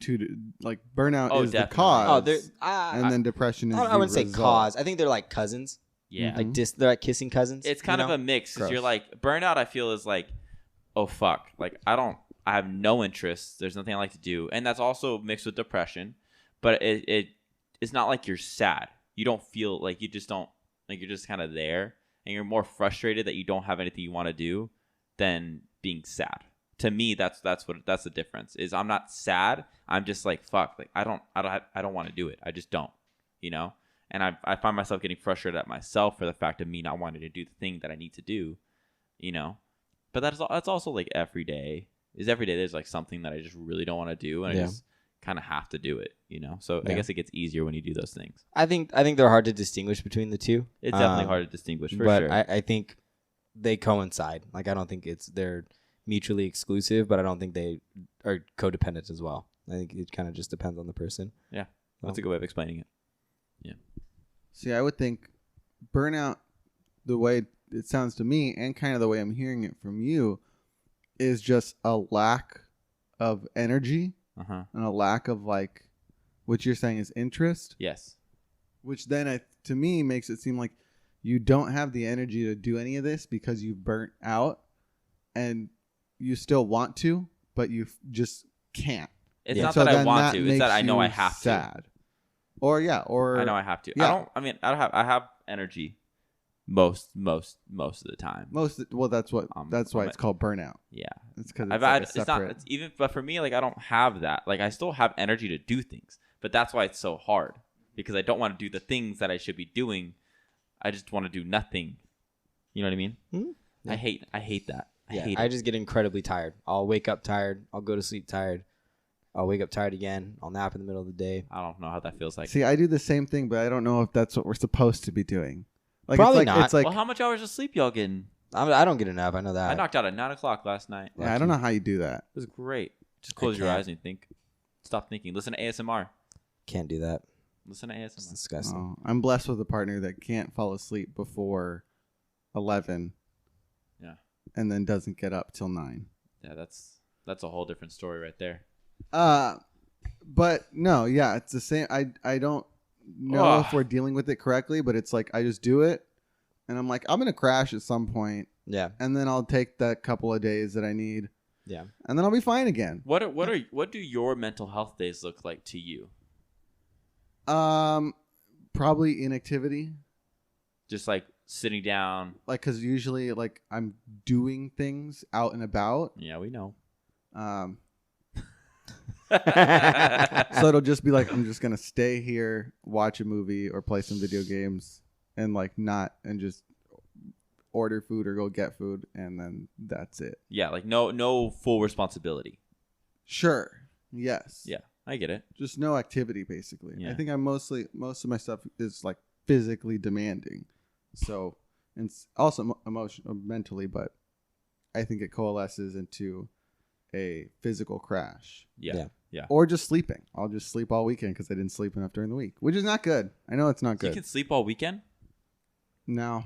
to, like, burnout is definitely. the cause. And then depression is I wouldn't say result. cause. I think they're like cousins. Yeah. Like they're like kissing cousins. It's kind of a mix because you're like burnout. I feel is like, oh fuck, like I have no interest. There's nothing I like to do, and that's also mixed with depression. But it's not like you're sad. You don't feel like you just don't like you're just kind of there, and you're more frustrated that you don't have anything you want to do than being sad. To me, that's the difference. Is I'm not sad. I'm just like fuck. Like I don't want to do it. I just don't. And I find myself getting frustrated at myself for the fact of me not wanting to do the thing that I need to do, But that's also like every day. Every day there's like something that I just really don't want to do, and I just kind of have to do it, So I guess it gets easier when you do those things. I think they're hard to distinguish between the two. It's definitely hard to distinguish for but sure. I think they coincide. Like I don't think they're mutually exclusive, but I don't think they are codependent as well. I think it kind of just depends on the person. Yeah, that's a good way of explaining it. Yeah. See, I would think burnout, the way it sounds to me and kind of the way I'm hearing it from you, is just a lack of energy and a lack of like which you're saying is interest, Yes. which then to me makes it seem like you don't have the energy to do any of this because you've burnt out and you still want to, but you just can't. It's Yeah. not So that I then want that to. It's that I makes know I you have sad. Or to. I know I have to. Yeah. I have energy most of the time. That's why I'm it's called burnout. Yeah. It's because I've had, it's not, it's even, but for me, like, I don't have that. Like, I still have energy to do things, but that's why it's so hard, because I don't want to do the things that I should be doing. I just want to do nothing. You know what I mean? Hmm? Yeah. I hate that. I just get incredibly tired. I'll wake up tired. I'll go to sleep tired. I'll wake up tired again. I'll nap in the middle of the day. I don't know how that feels like. See, I do the same thing, but I don't know if that's what we're supposed to be doing. Like, Probably it's like, not. It's like, Well, how much hours of sleep y'all getting? I don't get enough. I know that. I knocked out at 9 o'clock last night. yeah, I don't know how you do that. It was great. Just close your can't. eyes and think. Stop thinking. Listen to ASMR. Can't do that. Listen to It's ASMR. disgusting. Oh, I'm blessed with a partner that can't fall asleep before 11. Yeah. And then doesn't get up till 9. Yeah, that's a whole different story right there. But no, yeah, it's the same. I don't know if we're dealing with it correctly, but it's like I just do it, and I'm like, I'm gonna crash at some point, Yeah. and then I'll take that couple of days that I need, Yeah. and then I'll be fine again. What do your mental health days look like to you? Probably inactivity, Just like sitting down. like because usually like I'm doing things out and about. Yeah, we know. So it'll just be like I'm just gonna stay here, watch a movie, or play some video games, and just order food or go get food, and then that's it. Yeah, like no full responsibility. Sure. Yes. Yeah, I get it. Just no activity, basically. Yeah. I think most of my stuff is like physically demanding, so and also mentally, but I think it coalesces into a physical crash. Yeah. Or just sleeping. I'll just sleep all weekend because I didn't sleep enough during the week, which is not good. I know it's not So you good. can sleep all weekend? No.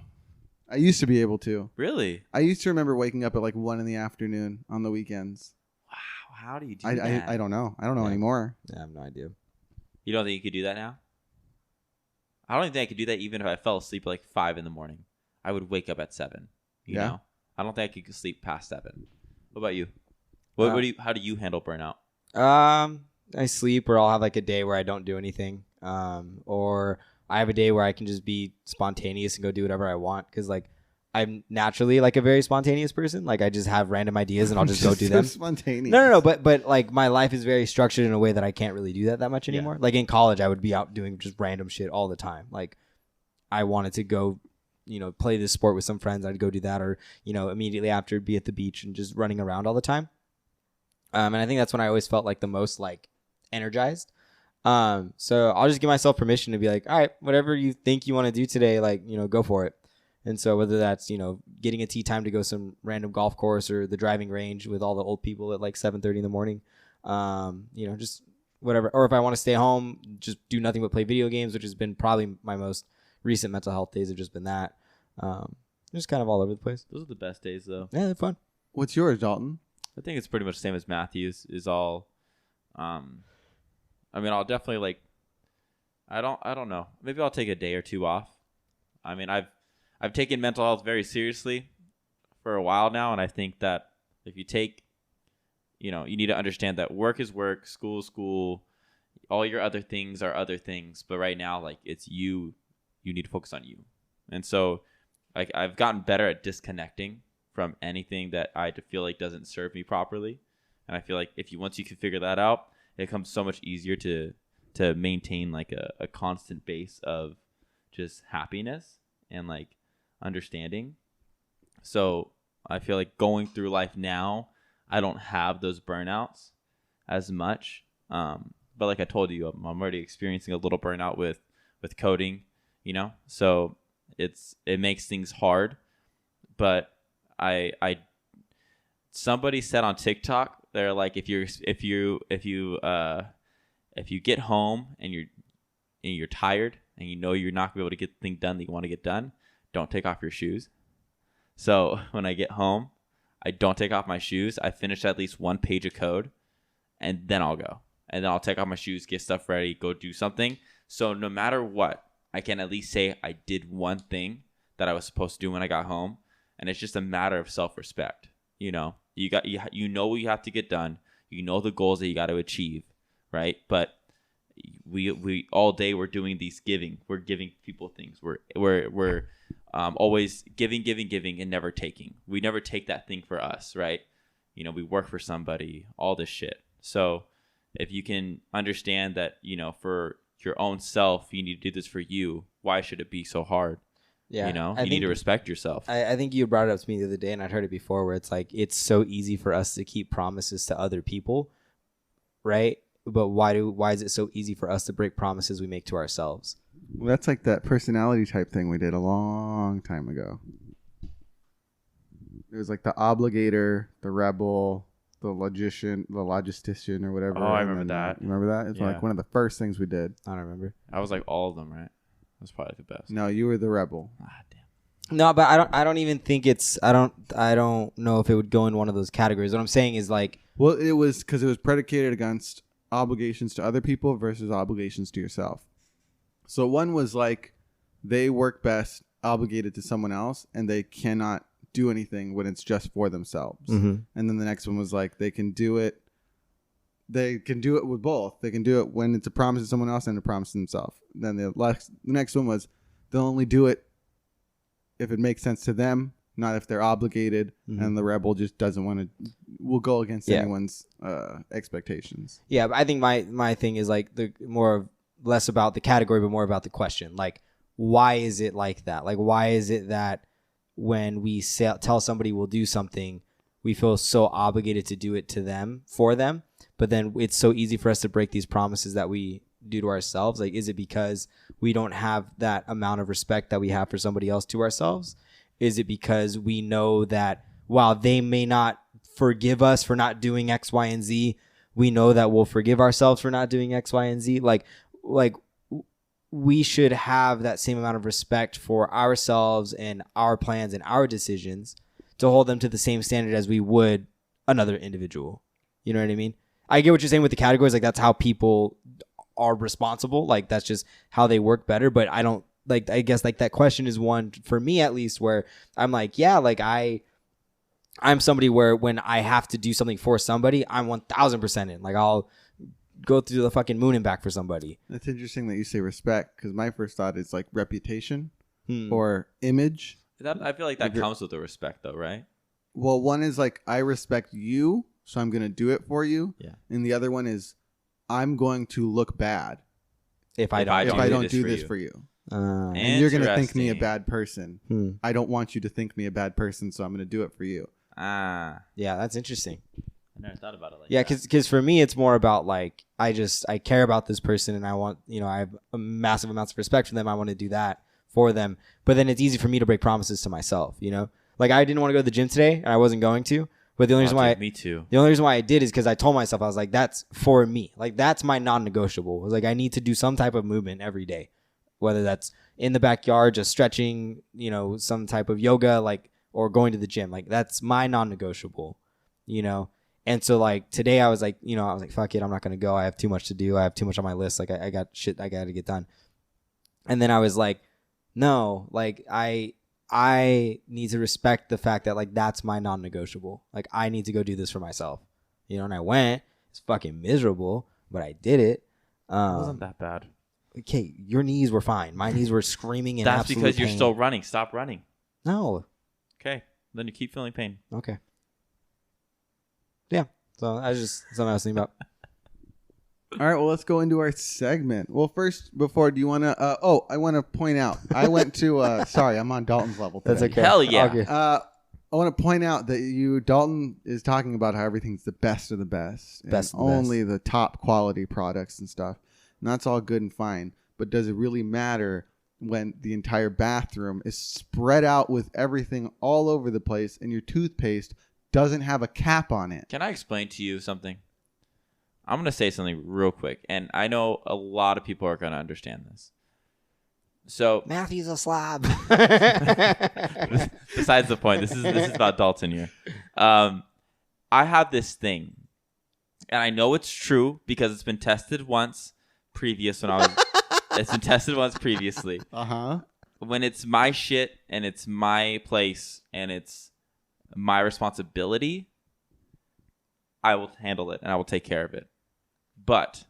I used to be able to. Really? I used to remember waking up at like 1 p.m. on the weekends. Wow, how do you do that? I don't know. I don't know Yeah. anymore. Yeah, I have no idea. You don't think you could do that now? I don't even think I could do that even if I fell asleep at like 5 a.m. I would wake up at 7. You Yeah. know? I don't think I could sleep past 7. What about you? How do you handle burnout? I sleep, or I'll have like a day where I don't do anything. Or I have a day where I can just be spontaneous and go do whatever I want. Because like I'm naturally like a very spontaneous person. Like I just have random ideas and I'll just go do so them. Spontaneous. No. But like my life is very structured in a way that I can't really do that much anymore. Like in college, I would be out doing just random shit all the time. Like I wanted to go, play this sport with some friends. I'd go do that, or immediately after be at the beach and just running around all the time. And I think that's when I always felt like the most like energized. So I'll just give myself permission to be like, all right, whatever you think you want to do today, like, go for it. And so whether that's, getting a tea time to go some random golf course or the driving range with all the old people at like 7:30 in the morning, just whatever. Or if I want to stay home, just do nothing but play video games, which has been probably my most recent mental health days have just been that. Just kind of all over the place. Those are the best days, though. Yeah, they're fun. What's yours, Dalton? I think it's pretty much the same as Matthew's. Is all, I'll definitely like. I don't know. Maybe I'll take a day or two off. I mean, I've taken mental health very seriously for a while now, and I think that if you take, you need to understand that work is work, school is school, all your other things are other things. But right now, like it's you. You need to focus on you, and so, like I've gotten better at disconnecting from anything that I feel like doesn't serve me properly. And I feel like once you can figure that out, it becomes so much easier to maintain like a constant base of just happiness and like understanding. So I feel like going through life now, I don't have those burnouts as much. But like I told you, I'm already experiencing a little burnout with coding, so it makes things hard. But somebody said on TikTok, they're like, if you get home and you're tired and you're not gonna be able to get the thing done that you want to get done, don't take off your shoes. So when I get home, I don't take off my shoes. I finish at least one page of code, and then I'll go. and then I'll take off my shoes, get stuff ready, go do something. So no matter what, I can at least say I did one thing that I was supposed to do when I got home, and it's just a matter of self-respect. You know, you know what you have to get done. You know the goals that you got to achieve, right? But we all day we're doing these giving. We're giving people things. We're always giving and never taking. We never take that thing for us, right? You know, we work for somebody, all this shit. So if you can understand that, you know, for your own self, you need to do this for you. Why should it be so hard? Yeah, you know, you need to respect yourself. I think you brought it up to me the other day, and I'd heard it before, where it's like it's so easy for us to keep promises to other people, right? But why is it so easy for us to break promises we make to ourselves? Well, that's like that personality type thing we did a long time ago. It was like the obligator, the rebel, the logistician, or whatever. Oh, I remember that. You remember that? It's like one of the first things we did. I don't remember. I was like all of them, right? That's probably the best. No, you were the rebel. Ah, damn. No, but I don't even think it's. I don't know if it would go in one of those categories. What I'm saying is like. Well, it was because it was predicated against obligations to other people versus obligations to yourself. So one was like they work best obligated to someone else, and they cannot do anything when it's just for themselves. Mm-hmm. And then the next one was like they can do it. They can do it with both. They can do it when it's a promise to someone else and a promise to themselves. Then the next one was they'll only do it if it makes sense to them, not if they're obligated. Mm-hmm. And the rebel just doesn't want to. Will go against anyone's expectations. Yeah, but I think my thing is like the less about the category, but more about the question. Like, why is it like that? Like, why is it that when we tell somebody we'll do something, we feel so obligated to do it to them, for them, but then it's so easy for us to break these promises that we do to ourselves? Like, is it because we don't have that amount of respect that we have for somebody else to ourselves? Is it because we know that while they may not forgive us for not doing X, Y, and Z, we know that we'll forgive ourselves for not doing X, Y, and Z? Like we should have that same amount of respect for ourselves and our plans and our decisions to hold them to the same standard as we would another individual. You know what I mean? I get what you're saying with the categories. Like, that's how people are responsible. Like, that's just how they work better. But I don't like, I guess like that question is one for me at least where I'm like, yeah, like I'm somebody where when I have to do something for somebody, I'm 1000% in. Like, I'll go through the fucking moon and back for somebody. It's interesting that you say respect, because my first thought is like reputation or image. I feel like that comes with the respect, though, right? Well, one is like, I respect you, so I'm going to do it for you. Yeah. And the other one is, I'm going to look bad if I don't do this for you. And you're going to think me a bad person. I don't want you to think me a bad person, so I'm going to do it for you. Yeah, that's interesting. I never thought about it like that. Yeah, because for me, it's more about like, I care about this person and I want, I have a massive amounts of respect for them. I want to do that for them. But then it's easy for me to break promises to myself, Like, I didn't want to go to the gym today and I wasn't going to. But the only reason why me too. The only reason why I did is because I told myself, I was like, that's for me. Like, that's my non-negotiable. I was like, I need to do some type of movement every day, whether that's in the backyard, just stretching, some type of yoga, like, or going to the gym. Like, that's my non-negotiable, And so like today I was like, fuck it, I'm not going to go. I have too much to do. I have too much on my list. Like, I got shit I got to get done. And then I was like, no, like I need to respect the fact that like that's my non-negotiable. Like, I need to go do this for myself, and I went. It's fucking miserable, but I did it. It wasn't that bad. Okay, your knees were fine. My knees were screaming in That's absolute because you're pain. still running. Stop running. No. Okay, then you keep feeling pain. Okay. Yeah. So that's just something I was thinking about. All right, well, let's go into our segment. Well, first, before, do you want to... I want to point out. I went to... sorry, I'm on Dalton's level today. That's okay. Hell yeah. Okay. I want to point out that Dalton is talking about how everything's the best of the best. Best and of the only the top quality products and stuff. And that's all good and fine. But does it really matter when the entire bathroom is spread out with everything all over the place and your toothpaste doesn't have a cap on it? Can I explain to you something? I'm going to say something real quick, and I know a lot of people are going to understand this. So Matthew's a slob. Besides the point, this is about Dalton here. I have this thing, And I know it's true because it's been tested once previous when I was. It's been tested once previously. When it's my shit and it's my place and it's my responsibility, I will handle it and I will take care of it. But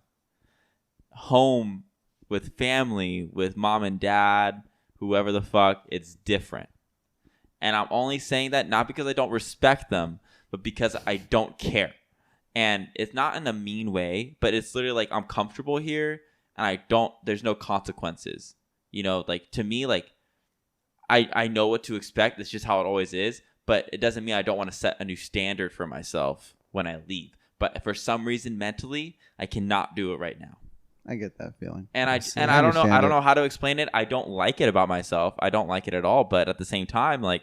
home with family, with mom and dad, whoever the fuck, it's different. And I'm only saying that not because I don't respect them, but because I don't care. And it's not in a mean way, but it's literally like I'm comfortable here and there's no consequences. You know, like to me, like I know what to expect. It's just how it always is. But it doesn't mean I don't want to set a new standard for myself when I leave. But for some reason, mentally, I cannot do it right now. I get that feeling. And I don't know. I don't know how to explain it. I don't like it about myself. I don't like it at all. But at the same time, like,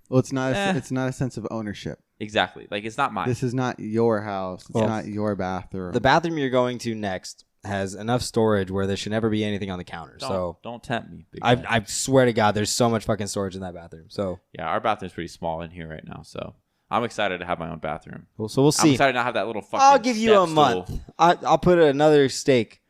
well, it's not. It's not a sense of ownership. Exactly. Like it's not mine. This is not your house. It's not your bathroom. The bathroom you're going to next has enough storage where there should never be anything on the counter. Don't tempt me. I swear to God, there's so much fucking storage in that bathroom. So yeah, our bathroom's pretty small in here right now. So I'm excited to have my own bathroom. Well, so we'll see. I'm excited to not have that little fucking. I'll give you a step month. stool. I'll put another steak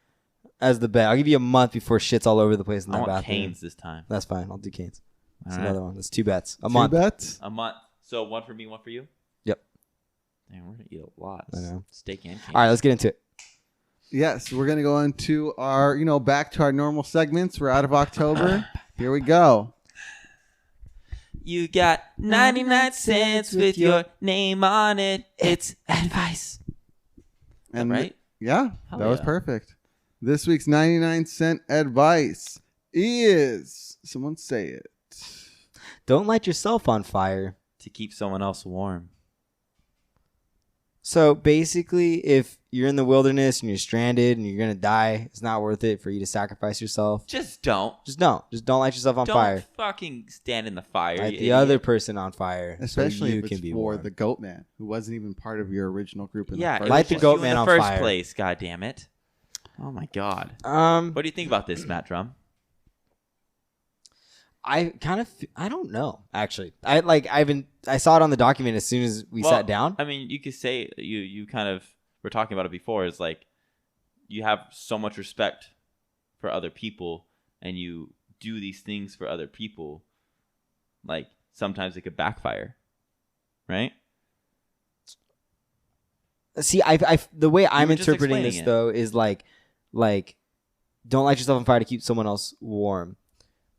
as the bet. I'll give you a month before shit's all over the place in that I want bathroom. Canes this time. That's fine. I'll do Canes. That's All another right. one. That's 2 bets. A Two month. bets? A month. So one for me, one for you. Yep. Damn, we're gonna eat a lot. I know. Steak and Canes. All right, let's get into it. Yes, we're gonna go into our, back to our normal segments. We're out of October. Here we go. You got 99 cents with your name on it. It's advice. And right? Yeah, Hell that was yeah. perfect. This week's 99-cent advice is, someone say it. Don't light yourself on fire. To keep someone else warm. So basically, if you're in the wilderness and you're stranded and you're going to die, it's not worth it for you to sacrifice yourself. Just don't. Just don't. Just don't light yourself on Don't fire. fucking stand in the fire. Light you the idiot. other person on fire. Especially so you if can it's be for warm. the goat man, who wasn't even part of your original group in Yeah, the first it Light was the just goat you man in the on first fire. place. God damn it! Oh my god. What do you think about this, Matt Drumm? I don't know, actually. I saw it on the document as soon as we sat down. I mean, you could say you kind of were talking about it before. Is like you have so much respect for other people, and you do these things for other people. Like sometimes it could backfire, right? See, the way I'm were just interpreting explaining this it. though is like, don't light yourself on fire to keep someone else warm.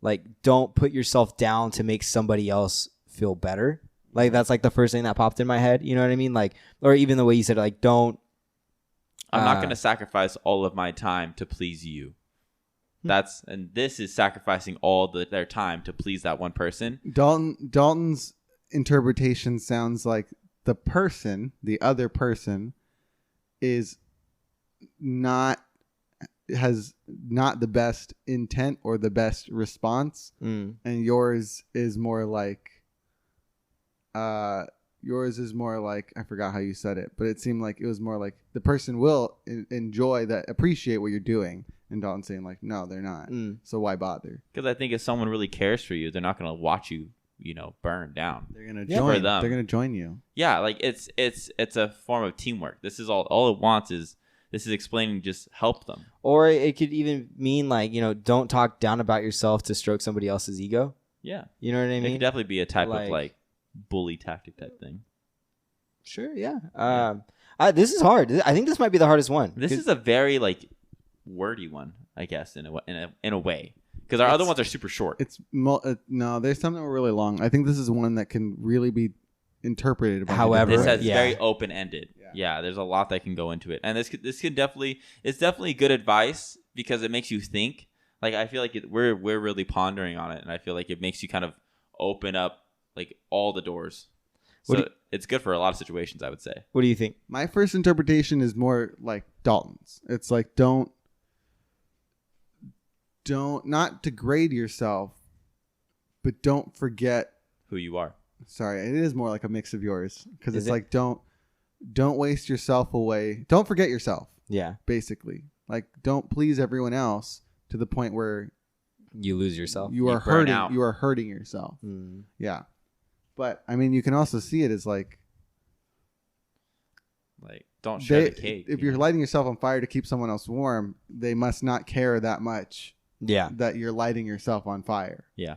Like, don't put yourself down to make somebody else feel better. Like, that's like the first thing that popped in my head. You know what I mean? Like, or even the way you said it, like, don't. I'm not going to sacrifice all of my time to please you. And this is sacrificing all their time to please that one person. Dalton's interpretation sounds like the other person has not the best intent or the best response, and yours is more like I forgot how you said it, but it seemed like it was more like the person will enjoy that, appreciate what you're doing, and Dalton saying like, no, they're not. So why bother? Because I think if someone really cares for you, they're not going to watch you, burn down. They're gonna For join. them. They're gonna join you. Yeah, like it's a form of teamwork. This is all it wants is. This is explaining just help them. Or it could even mean like, don't talk down about yourself to stroke somebody else's ego. Yeah. You know what I It mean? could definitely be a type of Like- bully tactic type thing. Sure, yeah. This is hard. I think this might be the hardest one. This is a very wordy one, I guess, in a way. Because our other ones are super short. No, there's something really long. I think this is one that can really be interpreted. However, This has yeah. very open ended. Yeah, there's a lot that can go into it, and this can definitely it's definitely good advice because it makes you think. Like I feel like we're really pondering on it, and I feel like it makes you kind of open up all the doors. So it's good for a lot of situations, I would say. What do you think? My first interpretation is more like Dalton's. It's like don't not degrade yourself, but don't forget Who you are. Sorry, it is more like a mix of yours because Is it's it? like don't waste yourself away. Don't forget yourself. Yeah. Basically, like don't please everyone else to the point where You lose yourself. you are You burn hurting. out. You are hurting yourself. Mm. Yeah, but I mean, you can also see it as like don't share the cake. If you're lighting yourself on fire to keep someone else warm, they must not care that much. Yeah. That you're lighting yourself on fire. Yeah.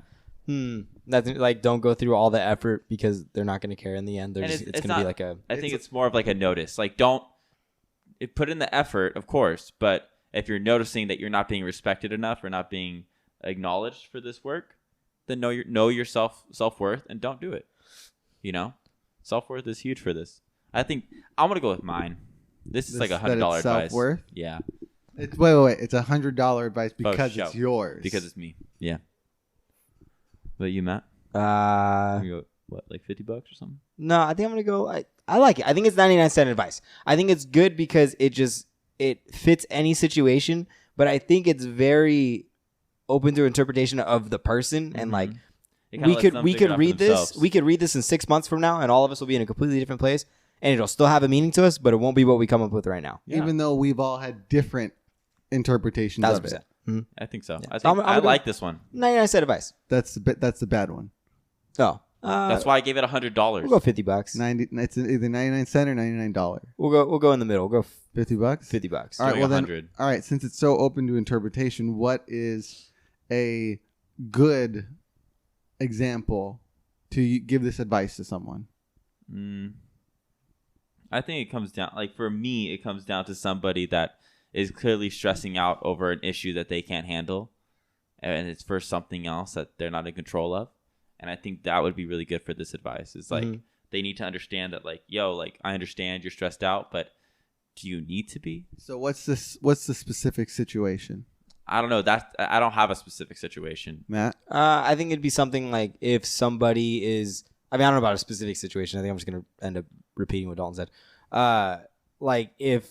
That's like, don't go through all the effort because they're not going to care in the end. It's going to be like I think it's more of like a notice. Like, put in the effort, of course, but if you're noticing that you're not being respected enough or not being acknowledged for this work, then know your self-worth and don't do it. You know, self-worth is huge for this. I think I'm gonna go with mine. This is like $100 advice. Self-worth? Yeah. Wait. It's $100 advice because it's yours. Because it's me. Yeah. But you, Matt? You go, what, like $50 or something? No, I think I'm gonna go. I like it. I think it's 99-cent advice. I think it's good because it fits any situation, but I think it's very open to interpretation of the person, and like we could read this. We could read this in 6 months from now, and all of us will be in a completely different place, and it'll still have a meaning to us, but it won't be what we come up with right now. Yeah. Even though we've all had different interpretations of it. Mm-hmm. I think so. Yeah. I like this one. 99-cent advice. That's the bad one. Oh, that's why I gave it $100. We'll go $50. 90. It's either 99-cent or $99. We'll go in the middle. We'll go $50. $50. All right. Well, then, 100. all right. Since it's so open to interpretation, what is a good example to give this advice to someone? I think it comes down, like for me, it comes down to somebody that is clearly stressing out over an issue that they can't handle, and it's for something else that they're not in control of. And I think that would be really good for this advice. It's like they need to understand that, like, yo, like, I understand you're stressed out, but do you need to be? So what's the specific situation? I don't know. I don't have a specific situation. Matt? I think it'd be something like if somebody is. I mean, I don't know about a specific situation. I think I'm just gonna end up repeating what Dalton said. Like if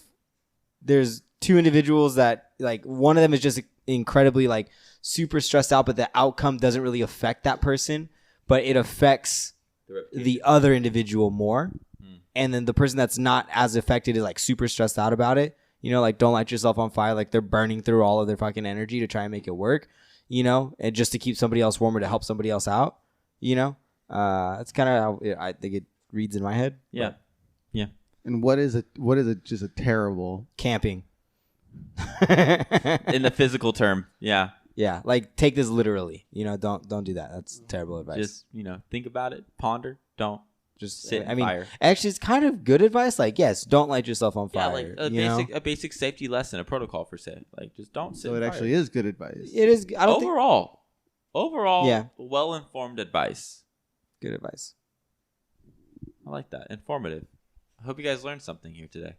there's two individuals that, like, one of them is just incredibly, like, super stressed out, but the outcome doesn't really affect that person, but it affects the other individual more. And then the person that's not as affected is, like, super stressed out about it. You know, like, don't light yourself on fire. Like, they're burning through all of their fucking energy to try and make it work, you know, and just to keep somebody else warmer, to help somebody else out, you know. That's kind of how I think it reads in my head. Yeah. Yeah. And what is just a terrible camping? In the physical term. Yeah. Yeah. Like, take this literally, you know, don't do that. That's terrible advice. Just, you know, think about it, ponder, don't just sit in fire. Actually, it's kind of good advice. Like, yes, don't light yourself on fire. Yeah, like a basic safety lesson, a protocol for say. Like, just don't sit. So it actually is good advice. It is. I don't overall, yeah, well-informed advice. Good advice. I like that. Informative. I hope you guys learned something here today.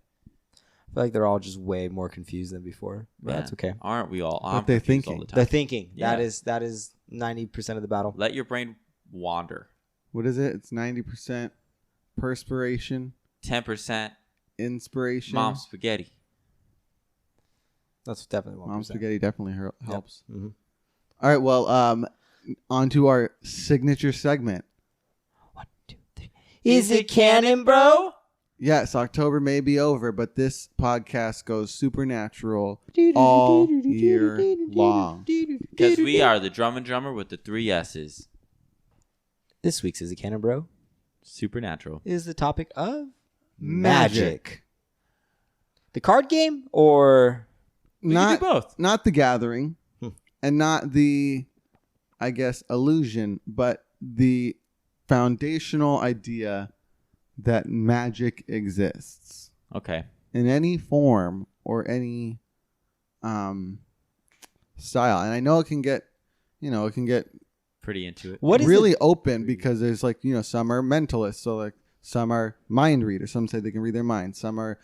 I feel like they're all just way more confused than before. But that's okay. Aren't we all? But they're thinking. All the time. They're thinking. Yeah. That is 90% of the battle. Let your brain wander. What is it? It's 90% perspiration, 10% inspiration. mom spaghetti. That's definitely 1%. Mom spaghetti definitely helps. Yep. Mm-hmm. All right. Well, on to our signature segment. 1, 2, 3. Is it canon, bro? Yes, October may be over, but this podcast goes supernatural all year long. Because we are the Drum and Drummer with the 3 S's. This week's Is It Canon, Bro? Supernatural. Is the topic of magic. The card game, or We can do both. Not the gathering and not the, I guess, illusion, but the foundational idea that magic exists. Okay. In any form or any style. And I know it can get Pretty into it. what is really open, because there's, like, you know, some are mentalists, so, like, some are mind readers. Some say they can read their mind. Some are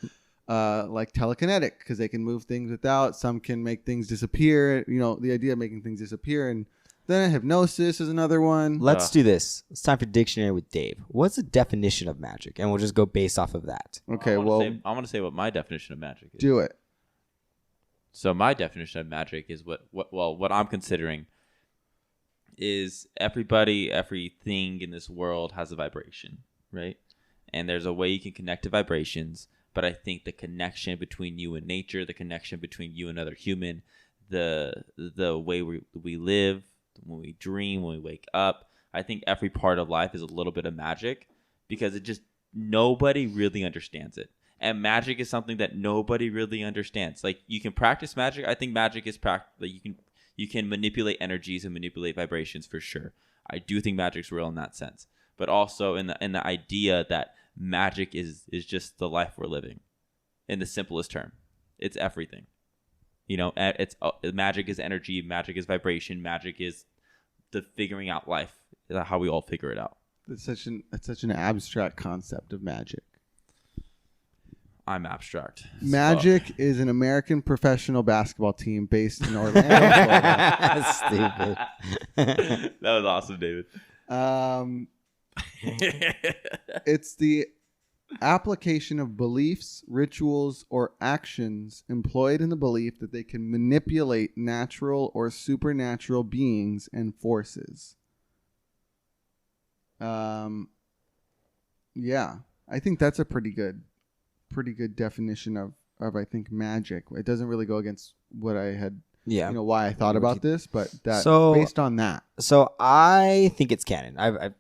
like telekinetic, because they can move things without. Some can make things disappear. You know, the idea of making things disappear. And then hypnosis is another one. Let's do this. It's time for Dictionary with Dave. What's the definition of magic? And we'll just go based off of that. Okay, I well, want to say what my definition of magic is. do it. So my definition of magic is what I'm considering is everything in this world has a vibration, right? And there's a way you can connect to vibrations, but I think the connection between you and nature, the connection between you and another human, the way we live, when we dream, when we wake up, I think every part of life is a little bit of magic, because nobody really understands it. And magic is something that nobody really understands. Like, you can practice magic. I think magic is like you can manipulate energies and manipulate vibrations for sure. I do think magic's real in that sense. But also in the idea that magic is just the life we're living in the simplest term. It's everything. You know, magic is energy, magic is vibration, magic is the figuring out life, how we all figure it out. It's such an abstract concept of magic. I'm abstract. Magic is an American professional basketball team based in Orlando, Florida. Stupid. That was awesome, David. It's the application of beliefs, rituals, or actions employed in the belief that they can manipulate natural or supernatural beings and forces. Yeah, I think that's a pretty good definition of I think magic. It doesn't really go against what I had, why I thought about this, but based on that. So I think it's canon. I've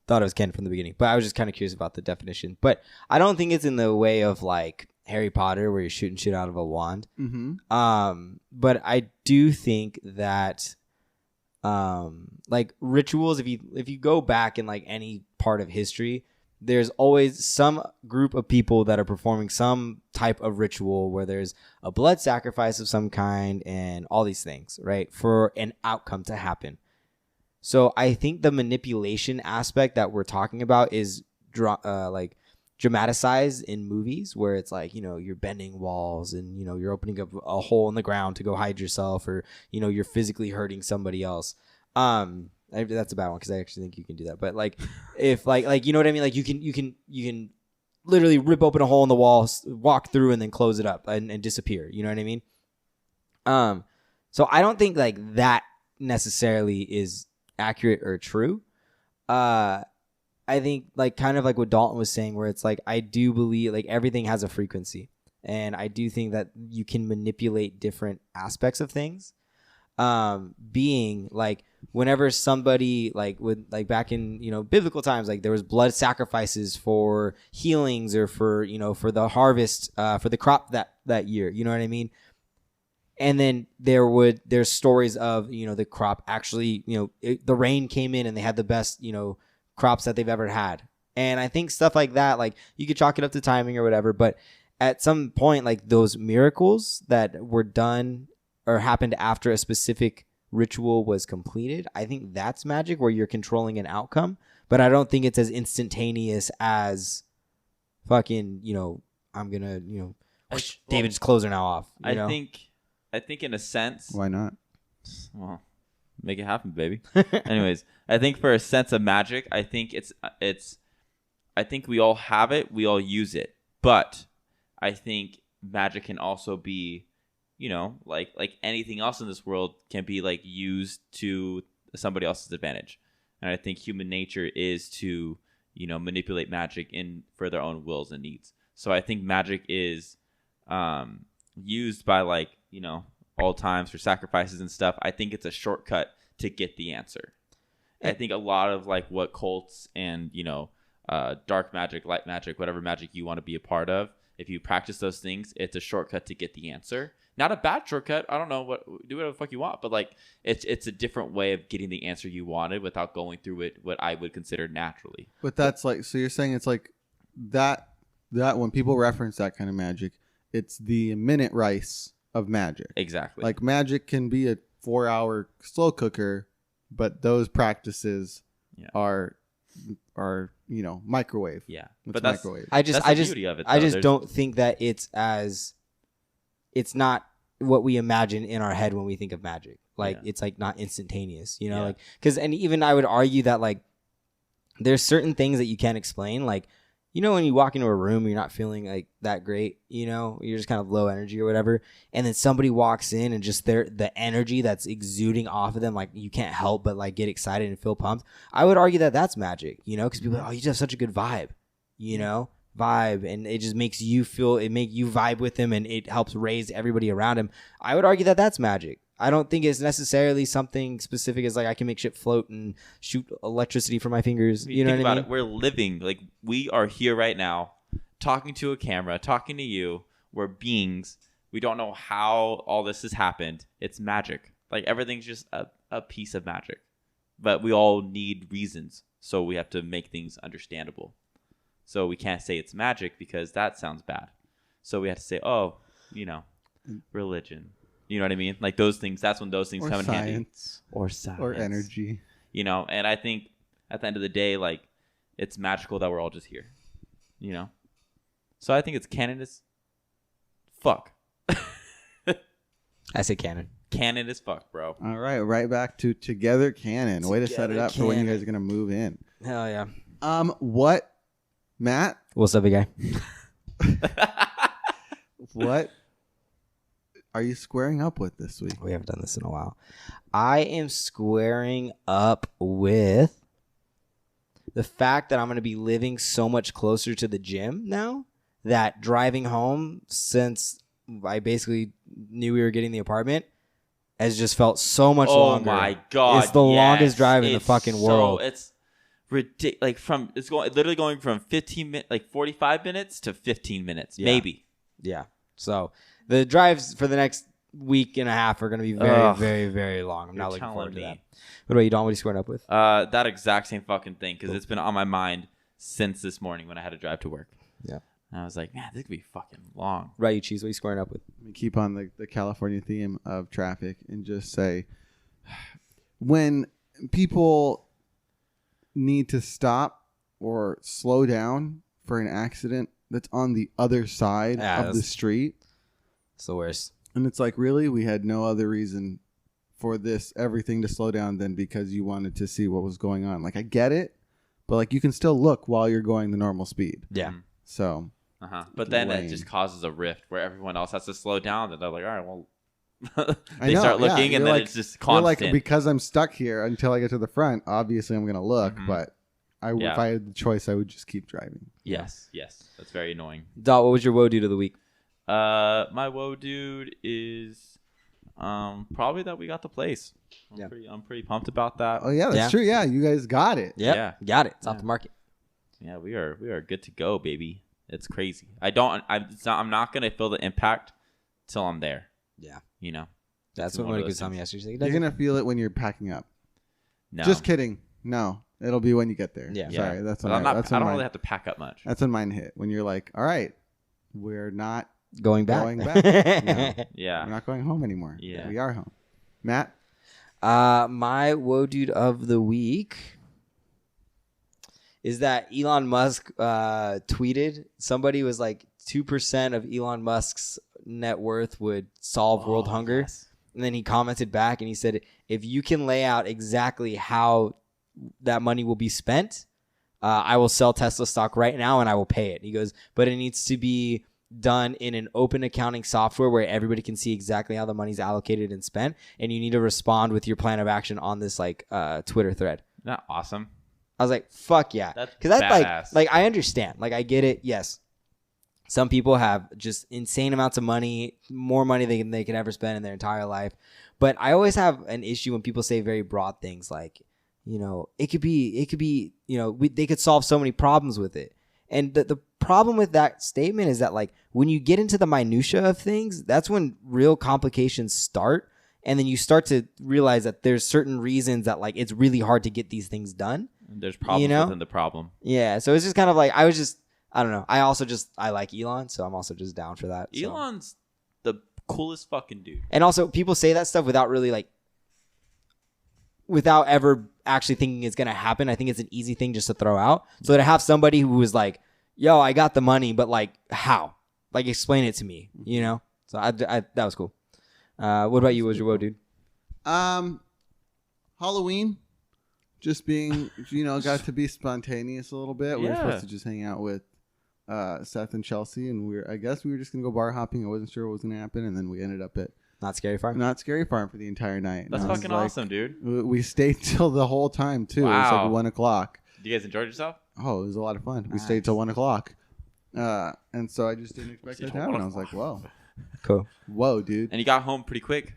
thought it was canon from the beginning, but I was just kind of curious about the definition. But I don't think it's in the way of like Harry Potter where you're shooting shit out of a wand. Mm-hmm. But I do think that like rituals, if you go back in like any part of history, there's always some group of people that are performing some type of ritual where there's a blood sacrifice of some kind and all these things, right, for an outcome to happen. So I think the manipulation aspect that we're talking about is like dramatized in movies where it's like, you're bending walls and, you're opening up a hole in the ground to go hide yourself, or, you're physically hurting somebody else. That's a bad one because I actually think you can do that. But like, if like you know what I mean? Like you can literally rip open a hole in the wall, walk through, and then close it up and disappear. You know what I mean? So I don't think like that necessarily is accurate or true. I think like kind of like what Dalton was saying, where it's like I do believe like everything has a frequency, and I do think that you can manipulate different aspects of things. Being like whenever somebody like would like back in biblical times, like there was blood sacrifices for healings or for for the harvest, for the crop that year, you know what I mean? And then there's stories of the crop actually the rain came in and they had the best crops that they've ever had. And I think stuff like that, like you could chalk it up to timing or whatever, but at some point like those miracles that were done or happened after a specific ritual was completed, I think that's magic where you're controlling an outcome. But I don't think it's as instantaneous as fucking, I'm gonna, David's clothes are now off. I think in a sense. Why not? Well, make it happen, baby. Anyways, I think for a sense of magic, I think I think we all have it, we all use it, but I think magic can also be, like anything else in this world can be like used to somebody else's advantage. And I think human nature is to, manipulate magic for their own wills and needs. So I think magic is used by like, all times for sacrifices and stuff. I think it's a shortcut to get the answer. I think a lot of like what cults and, dark magic, light magic, whatever magic you want to be a part of, if you practice those things, it's a shortcut to get the answer. Not a bad shortcut. I don't know, do whatever the fuck you want, but like it's a different way of getting the answer you wanted without going through it what I would consider naturally. But that's like, so you're saying it's like that when people reference that kind of magic, it's the minute rice of magic. Exactly. Like magic can be a 4-hour slow cooker, but those practices are microwave. Yeah. But that's microwave. I just don't think that it's not what we imagine in our head when we think of magic. Like it's like not instantaneous, like and even I would argue that like there's certain things that you can't explain. Like, when you walk into a room, you're not feeling like that great, you're just kind of low energy or whatever. And then somebody walks in and just the energy that's exuding off of them, like you can't help but like get excited and feel pumped. I would argue that that's magic, because people are like, oh, you just have such a good vibe, and it just makes you make you vibe with him and it helps raise everybody around him. I would argue that that's magic. I don't think it's necessarily something specific as like I can make shit float and shoot electricity from my fingers. You know what I mean? We're living, like we are here right now talking to a camera, talking to you. We're beings. We don't know how all this has happened. It's magic. Like everything's just a piece of magic. But we all need reasons. So we have to make things understandable. So we can't say it's magic because that sounds bad. So we have to say, oh, religion. You know what I mean? Like those things. That's when those things come in handy. Or science. Or energy. And I think at the end of the day, like it's magical that we're all just here. So I think it's canon as fuck. I say canon. Canon as fuck, bro. All right back to Together Canon. Way to set it up for when you guys are gonna move in. Hell yeah. What, Matt? What's up, big guy? What are you squaring up with this week? We haven't done this in a while. I am squaring up with the fact that I'm going to be living so much closer to the gym now that driving home since I basically knew we were getting the apartment has just felt so much longer. Oh my God. It's the longest drive in the fucking world. It's ridiculous. Like it's literally going from 45 minutes to 15 minutes, maybe. Yeah. So the drives for the next week and a half are going to be very, very, very long. I'm not looking forward to that. What about you, Don? What are you squaring up with? That exact same fucking thing because it's been on my mind since this morning when I had to drive to work. Yeah. And I was like, man, this could be fucking long. Right, you Cheese. What are you squaring up with? Let me keep on the California theme of traffic and just say, when people need to stop or slow down for an accident that's on the other side of the street. It's the worst. And it's like, really? We had no other reason for everything to slow down than because you wanted to see what was going on. Like, I get it, but like you can still look while you're going the normal speed. Yeah. So. But then it just causes a rift where everyone else has to slow down. And they're like, all right, well, start looking, and then it's just constant. You're like, because I'm stuck here until I get to the front, obviously I'm going to look, but if I had the choice, I would just keep driving. Yes. That's very annoying. Dot, what was your woe dude of the week? My woe dude is probably that we got the place. I'm pretty pumped about that. Oh yeah, that's true. Yeah, you guys got it. Yep. Yeah, got it. It's off the market. Yeah, we are good to go, baby. It's crazy. I'm not gonna feel the impact till I'm there. Yeah. That's what Monica was telling me yesterday. You're gonna feel it when you're packing up. No. Just kidding. No, it'll be when you get there. Yeah. Sorry, that's when I don't really have to pack up much. That's when mine hit. When you're like, all right, we're not going back. No, yeah. we're not going home anymore. Yeah. We are home. Matt? My woe dude of the week is that Elon Musk tweeted, somebody was like 2% of Elon Musk's net worth would solve world hunger. Yes. And then he commented back and he said, if you can lay out exactly how that money will be spent, I will sell Tesla stock right now and I will pay it. He goes, but it needs to be done in an open accounting software where everybody can see exactly how the money's allocated and spent. And you need to respond with your plan of action on this Twitter thread. Isn't that awesome? I was like, fuck yeah. Because that's like I understand. Like, I get it. Yes. Some people have just insane amounts of money, more money than they can ever spend in their entire life. But I always have an issue when people say very broad things like, it could be, they could solve so many problems with it. And the problem with that statement is that, like, when you get into the minutia of things, that's when real complications start. And then you start to realize that there's certain reasons that, like, it's really hard to get these things done. There's problems within the problem. Yeah. So it's just kind of like, I don't know. I like Elon, so I'm also just down for that. Elon's the coolest fucking dude. And also, people say that stuff without really, without ever actually thinking it's going to happen. I think it's an easy thing just to throw out. So to have somebody who was like, yo, I got the money, but, like, how? Like, explain it to me, So that was cool. What about you? What was your woe, dude? Halloween. Just being, got to be spontaneous a little bit. We were supposed to just hang out with Seth and Chelsea, and I guess we were just going to go bar hopping. I wasn't sure what was going to happen, and then we ended up at Not Scary Farm for the entire night. That's fucking awesome, dude. We stayed till the whole time, too. Wow. It was like 1 o'clock. Did you guys enjoy yourself? Oh, it was a lot of fun. Nice. We stayed till 1 o'clock. And so I just didn't expect that to happen. I was like, whoa. Cool. Whoa, dude. And you got home pretty quick.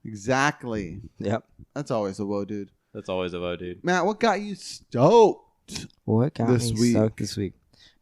Exactly. Yep. That's always a whoa, dude. That's always a woe, dude. Matt, what got you stoked? What got me stoked this week?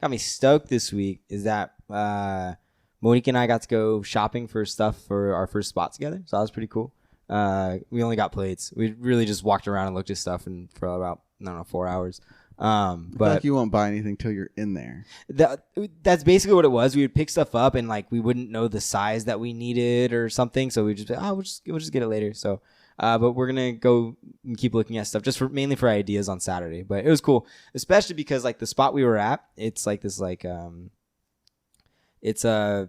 got me stoked this week is that Monique and I got to go shopping for stuff for our first spot together. So that was pretty cool. We only got plates. We really just walked around and looked at stuff and for about, I don't know, 4 hours. I feel like you won't buy anything till you're in there. That's basically what it was. We would pick stuff up and like we wouldn't know the size that we needed or something, so we'd just be, we'll just get it later. So, but we're gonna go and keep looking at stuff just mainly for ideas on Saturday. But it was cool, especially because like the spot we were at, it's like this it's a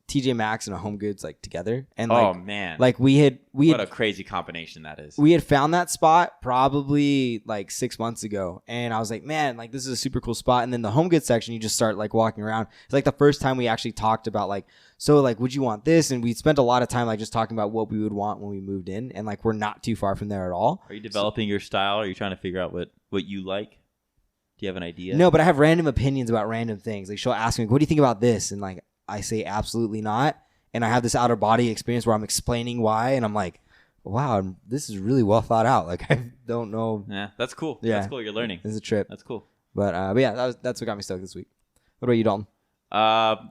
TJ Maxx and a Home Goods like together, and like, man, like we had what a crazy combination that is. We had found that spot probably like 6 months ago, and I was like, man, like this is a super cool spot. And then the Home Goods section, you just start like walking around. It's like the first time we actually talked about like, so like, would you want this? And we spent a lot of time like just talking about what we would want when we moved in, and like we're not too far from there at all. Are you developing your style? Are you trying to figure out what you like? Do you have an idea? No, but I have random opinions about random things. Like she'll ask me, what do you think about this? And like I say absolutely not. And I have this outer body experience where I'm explaining why, and I'm like, wow, this is really well thought out. Like I don't know. Yeah, that's cool. Yeah. That's cool. You're learning. It's a trip. That's cool. But yeah, that's what got me stoked this week. What about you, Dalton?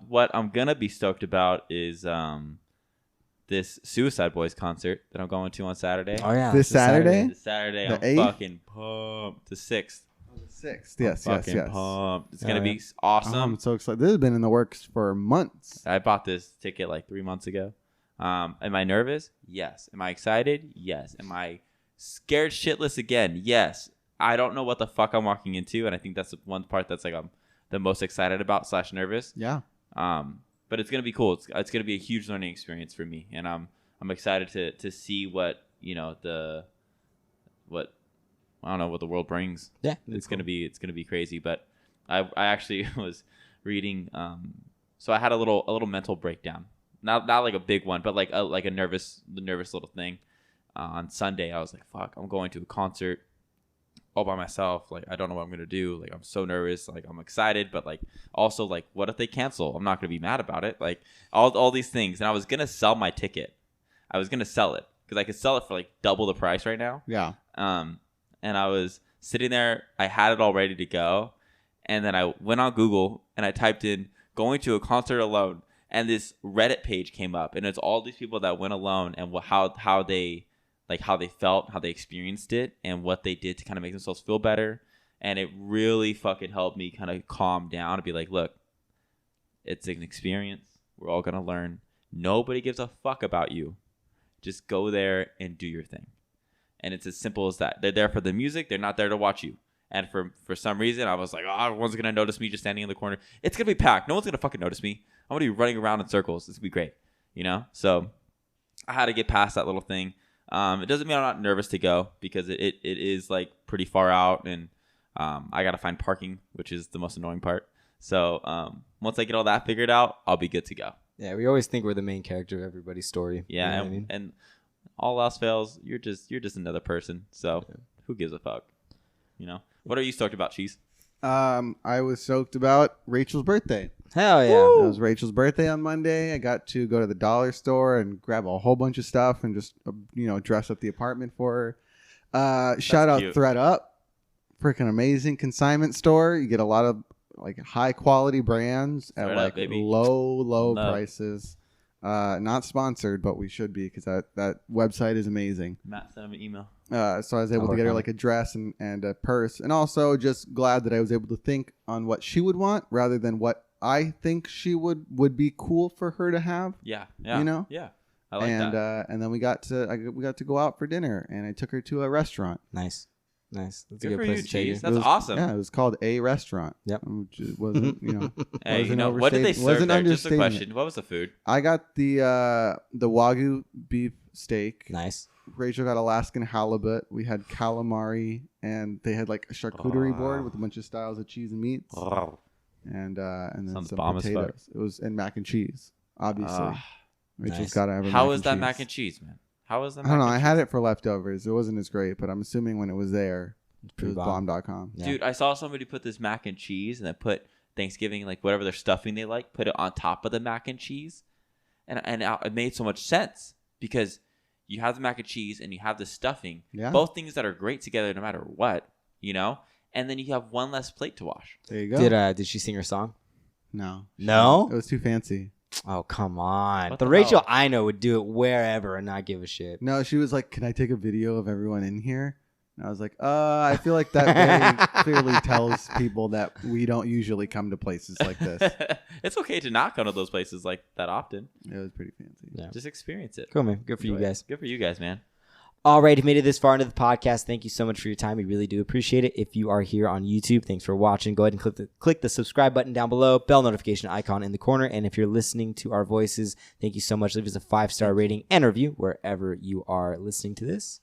What I'm gonna be stoked about is this Suicide Boys concert that I'm going to on Saturday. Oh yeah, This Saturday? This Saturday, The I'm 8th? fucking pumped. The 6th. 6th. Yes, yes, Fucking yes. pumped. It's Oh, gonna yeah. be awesome. I'm so excited. This has been in the works for months. I bought this ticket like 3 months ago. Am I nervous? Yes. Am I excited? Yes. Am I scared shitless again? Yes. I don't know what the fuck I'm walking into, and I think that's the one part that's like I'm the most excited about / nervous. Yeah. But it's gonna be cool. It's gonna be a huge learning experience for me, and I'm excited to see what I don't know what the world brings. Yeah, It's gonna be crazy. But I actually was reading. So I had a little mental breakdown. Not like a big one, but like a nervous little thing. On Sunday, I was like, "Fuck! I'm going to a concert all by myself. Like, I don't know what I'm gonna do. Like, I'm so nervous. Like, I'm excited, but like, also like, what if they cancel? I'm not gonna be mad about it. Like, all these things. And I was gonna sell my ticket. I was gonna sell it because I could sell it for like double the price right now. Yeah. And I was sitting there. I had it all ready to go, and then I went on Google and I typed in "going to a concert alone." And this Reddit page came up, and it's all these people that went alone and how they felt, how they experienced it, and what they did to kind of make themselves feel better. And it really fucking helped me kind of calm down and be like, look, it's an experience. We're all gonna learn. Nobody gives a fuck about you. Just go there and do your thing. And it's as simple as that. They're there for the music. They're not there to watch you. And for some reason, I was like, oh, everyone's going to notice me just standing in the corner. It's going to be packed. No one's going to fucking notice me. I'm going to be running around in circles. This will be great. You know? So I had to get past that little thing. It doesn't mean I'm not nervous to go because it is like pretty far out. And I got to find parking, which is the most annoying part. So once I get all that figured out, I'll be good to go. Yeah, we always think we're the main character of everybody's story. Yeah. You know what I mean? And all else fails, you're just another person. So who gives a fuck? You know? What are you stoked about, Cheese? I was stoked about Rachel's birthday. Hell yeah. It was Rachel's birthday on Monday. I got to go to the dollar store and grab a whole bunch of stuff and just, dress up the apartment for her. Shout out cute. ThreadUp. Freaking amazing consignment store. You get a lot of like high quality brands at ThreadUp, like baby. low Love. prices. Not sponsored, but we should be because that website is amazing. Matt sent him an email. So I was able I'll to get her work on like a dress and a purse, and also just glad that I was able to think on what she would want rather than what I think she would be cool for her to have. Yeah. Yeah. You know? Yeah. I like that. And then we got to go out for dinner, and I took her to a restaurant. Nice. That's a Good good for place you, to take Cheese. you. That's awesome. Yeah, it was called A Restaurant. Yep. Which wasn't, Hey, wasn't what did they serve wasn't there? Just a understating question. it. What was the food? I got the Wagyu beef steak. Nice. Rachel got Alaskan halibut. We had calamari, and they had like a charcuterie board with a bunch of styles of cheese and meats, and then Sounds some bomb as fuck. potatoes. It was and mac and cheese, obviously. Rachel's Nice. got to have. How is that mac and cheese, man? How is that? I don't know. I had it for leftovers. It wasn't as great, but I'm assuming when it was there, it pretty was bomb. bomb.com. Yeah. Dude, I saw somebody put this mac and cheese and then put Thanksgiving, like whatever their stuffing they like, put it on top of the mac and cheese, and it made so much sense because you have the mac and cheese and you have the stuffing, Yeah. both things that are great together no matter what, and then you have one less plate to wash. There you go. Did she sing her song? No. No? It was too fancy. Oh, come on. What The the Rachel hell? I know would do it wherever and not give a shit. No, she was like, "Can I take a video of everyone in here?" And I was like, I feel like that very clearly tells people that we don't usually come to places like this." It's okay to not go to those places like that often. It was pretty fancy. Yeah. Just experience it. Cool, man. Good for you Enjoy it. guys. Good for you guys, man. All right, if you made it this far into the podcast, thank you so much for your time. We really do appreciate it. If you are here on YouTube, thanks for watching. Go ahead and click the subscribe button down below, bell notification icon in the corner. And if you're listening to our voices, thank you so much. Leave us a 5-star rating and review wherever you are listening to this.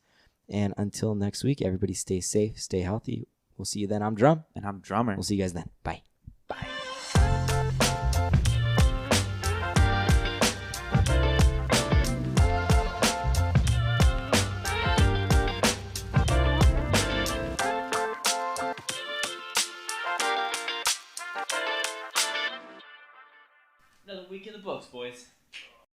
And until next week, everybody stay safe, stay healthy. We'll see you then. I'm Drumm. And I'm Drummer. We'll see you guys then. Bye. Bye. Another week in the books, boys.